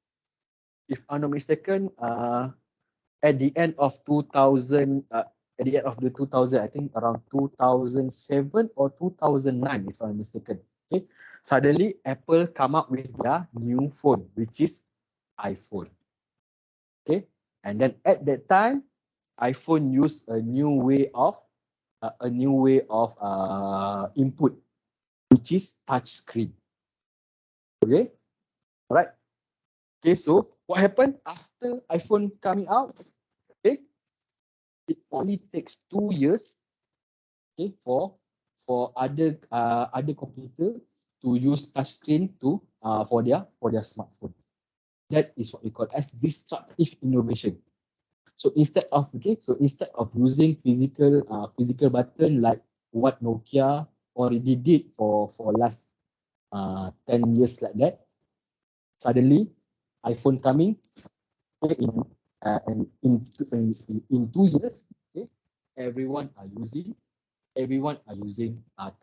if I'm not mistaken, at the end of 2000, at the end of the 2000, I think around 2007 or 2009, if I'm mistaken. Okay, suddenly Apple come up with their new phone, which is iPhone. Okay, and then at that time, iPhone used a new way of input, which is touch screen. Okay, all right. Okay, so what happened after iPhone coming out? Okay, it only takes 2 years, okay, for other computer to use touchscreen for their smartphone. That is what we call as disruptive innovation. So instead of using physical button like what Nokia already did for last 10 years like that, suddenly iPhone coming, okay, in 2 years, okay, everyone are using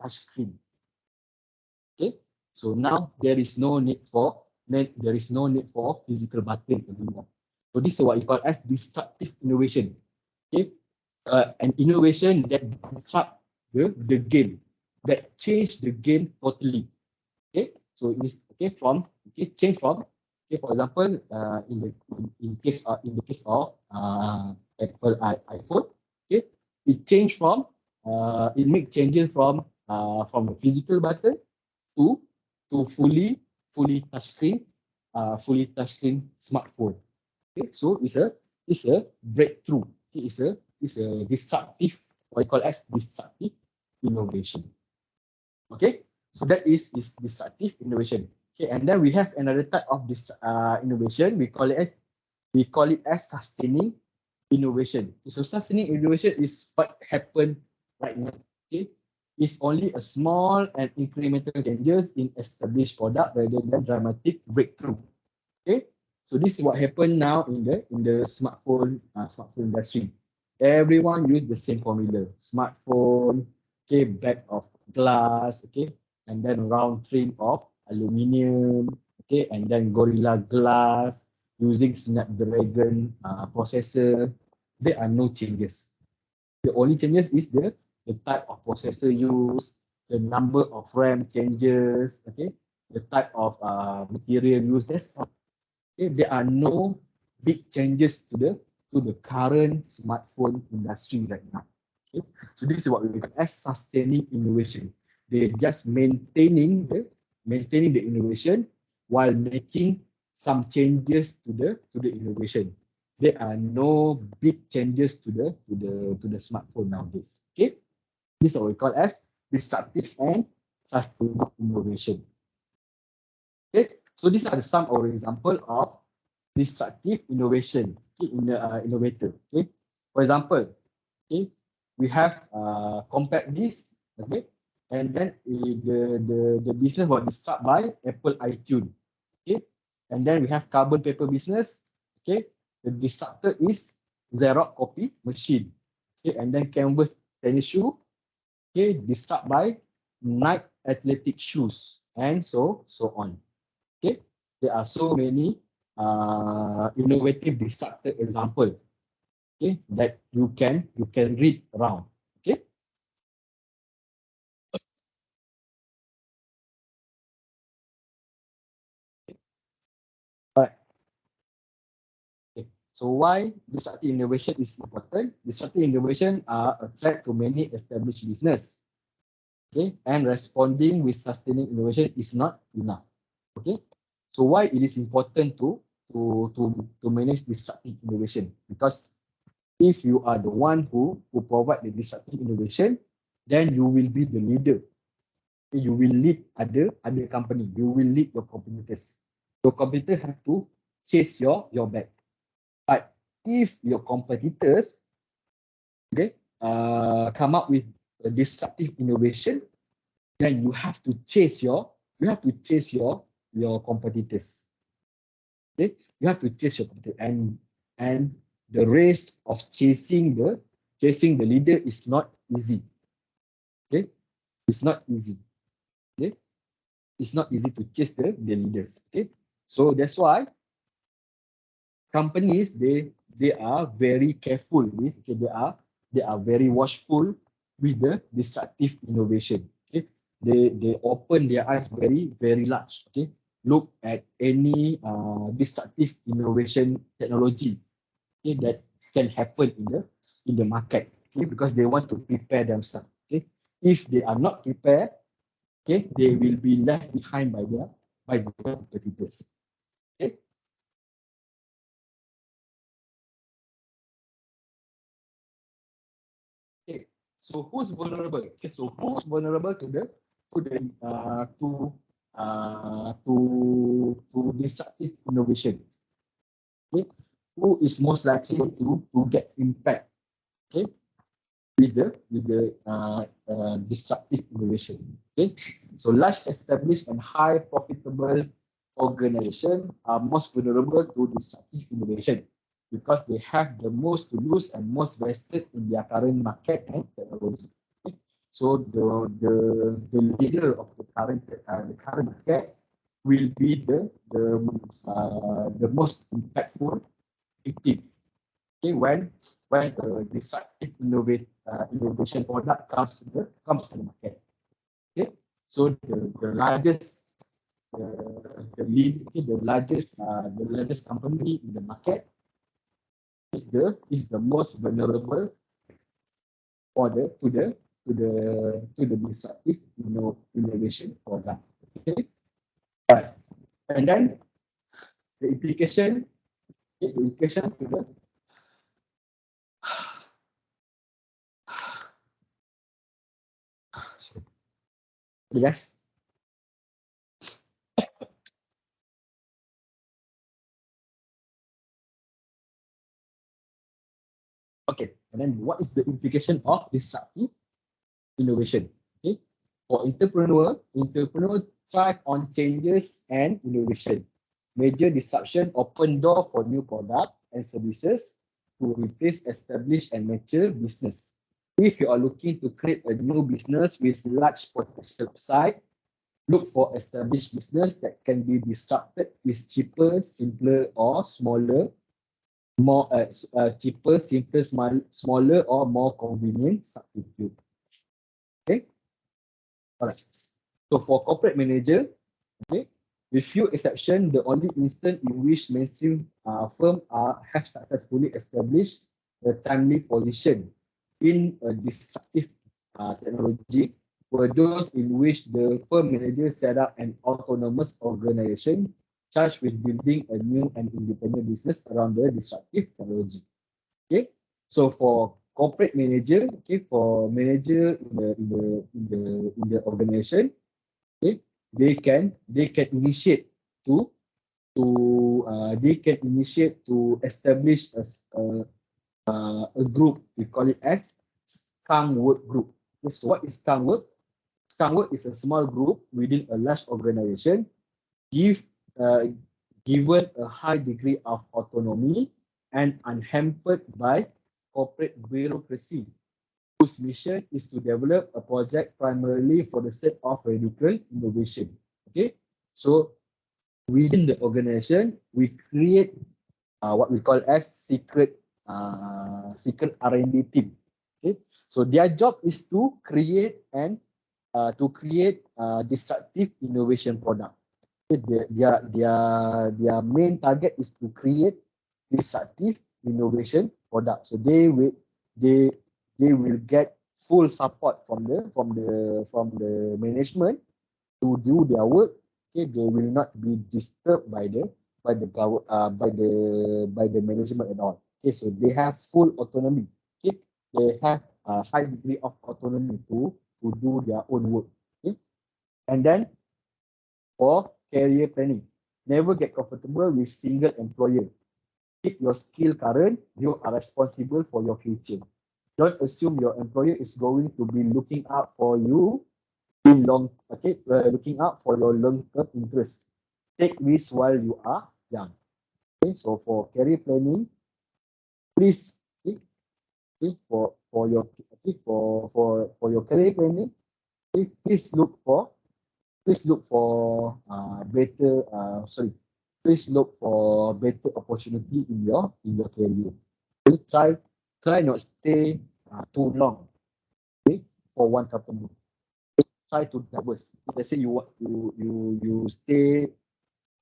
touch screen. Okay, so now there is no need for physical button anymore. So this is what we call as disruptive innovation. Okay, an innovation that disrupt the game, that change the game totally. Okay, so it's change from, okay, for example, in the case of Apple iPhone, okay, it changed from it make changes from a physical button to fully touchscreen smartphone. Okay, so it's a breakthrough. Okay, it's a disruptive, what you call as disruptive innovation. Okay, so that is disruptive innovation. Okay, and then we have another type of this innovation. We call it as sustaining innovation. So sustaining innovation is what happened right now. Okay, it's only a small and incremental changes in established product rather than dramatic breakthrough. Okay, so this is what happened now in the smartphone industry. Everyone use the same formula. Smartphone, okay, back of glass, okay, and then round trim of aluminium, okay, and then Gorilla Glass using Snapdragon processor. There are no changes. The only changes is the type of processor used, the number of RAM changes, okay, the type of material used. That's all. Okay, there are no big changes to the current smartphone industry right now. Okay, so this is what we call as sustaining innovation. They're just maintaining the innovation while making some changes to the innovation. There are no big changes to the smartphone nowadays. Okay, this is what we call as disruptive and sustainable innovation. Okay, so these are the some or example of disruptive innovation, okay, in the innovator. Okay, for example, okay, we have compact disc, okay, and then the business was disrupted by Apple iTunes, okay, and then we have carbon paper business, okay, the disruptor is Xerox copy machine, okay, and then canvas tennis shoe, okay, disrupted by Nike athletic shoes, and so on. Okay, there are so many innovative disruptive example, okay, that you can read around. Okay, right. Okay. So why disruptive innovation is important? Disruptive innovation are a threat to many established business. Okay, and responding with sustaining innovation is not enough. Okay, so why it is important to manage disruptive innovation? Because if you are the one who provide the disruptive innovation, then you will be the leader. You will lead other company. You will lead your competitors. Your competitor have to chase your back. But if your competitors, okay, come up with a disruptive innovation, then you have to chase your competitors. Okay, you have to chase your competitor, and the race of chasing the leader is not easy. Okay, it's not easy. Okay, it's not easy to chase the leaders. Okay, so that's why companies they are very careful with, okay, they are very watchful with the disruptive innovation. Okay, they open their eyes very large. Okay, look at any disruptive innovation technology, okay, that can happen in the market. Okay, because they want to prepare themselves. Okay, if they are not prepared, okay, they will be left behind by their competitors. Okay. Okay, so who's vulnerable? Okay, so who's vulnerable to the to the to disruptive innovation? Okay, who is most likely to get impact? Okay, with the disruptive innovation. Okay, so large established and high profitable organization are most vulnerable to disruptive innovation because they have the most to lose and most vested in their current market and technology. Okay. So the leader of the current market will be the most impactful victim. Okay, when the disruptive innovation product comes to the market. Okay, so the largest the largest company in the market is the most vulnerable for the to the disruptive innovation product. Okay, right. And then the implication, okay, the implication to the Yes. Okay, and then what is the implication of disruptive innovation? Okay, for entrepreneur thrive on changes and innovation. Major disruption open door for new product and services to replace established and mature business. If you are looking to create a new business with large potential upside, look for established business that can be disrupted with cheaper, simpler, or smaller, more cheaper, simpler, smaller, or more convenient substitute. Okay. All right. So for corporate manager, okay, with few exceptions, the only instance in which mainstream firm have successfully established a timely position in a disruptive technology were those in which the firm manager set up an autonomous organization charged with building a new and independent business around the disruptive technology. Okay, so for corporate manager, okay, for manager in the organization, okay, they can initiate to establish a group. We call it as skunk work group. Okay, so what is skunk work? Skunk work is a small group within a large organization give uh, given a high degree of autonomy and unhampered by corporate bureaucracy, whose mission is to develop a project primarily for the sake of radical innovation. Okay, so within the organization, we create what we call as secret R&D team. Okay, so their job is to create disruptive innovation product. Okay, their main target is to create disruptive innovation product. So they they will get full support from the management to do their work. Okay, they will not be disturbed by the management at all. Okay, so they have full autonomy. Okay, they have a high degree of autonomy to do their own work. Okay, and then for career planning, never get comfortable with single employer. Keep your skill current. You are responsible for your future. Don't assume your employer is going to be looking out for you looking out for your long-term interests. Take risks while you are young. Okay, so for career planning, please for your career planning, please look for better please look for better opportunity in your career. Okay, try not stay too long, okay, for one company. Try to diverse. Let's say you stay,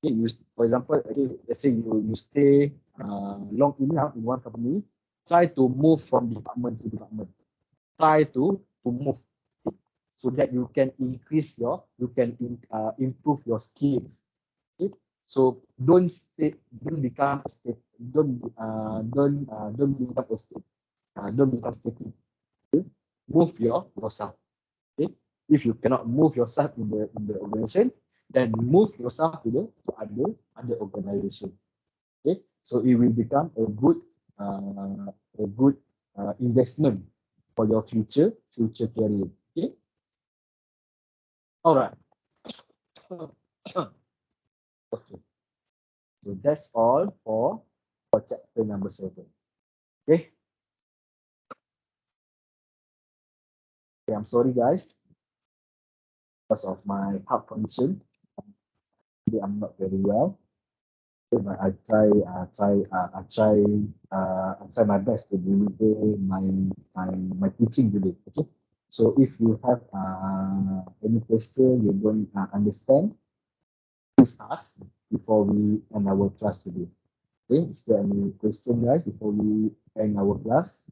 okay, for example, okay, let's say you stay long enough in one company. Try to move from department to department. Try to move, so that you can improve your skills. Okay? So don't become a state, don't become a state, don't become static. Okay? Move yourself. Okay? If you cannot move yourself in the organization, then move yourself to other organization. Okay? So it will become a good investment for your future career. Okay. All right. Okay. So that's all for chapter number 7. Okay. Okay, I'm sorry guys, because of my health condition. Today I'm not very well. Okay, but I try my best to deliver my teaching today. Okay. So if you have any question you don't understand, please ask before we end our class today. Okay, is there any question guys before we end our class?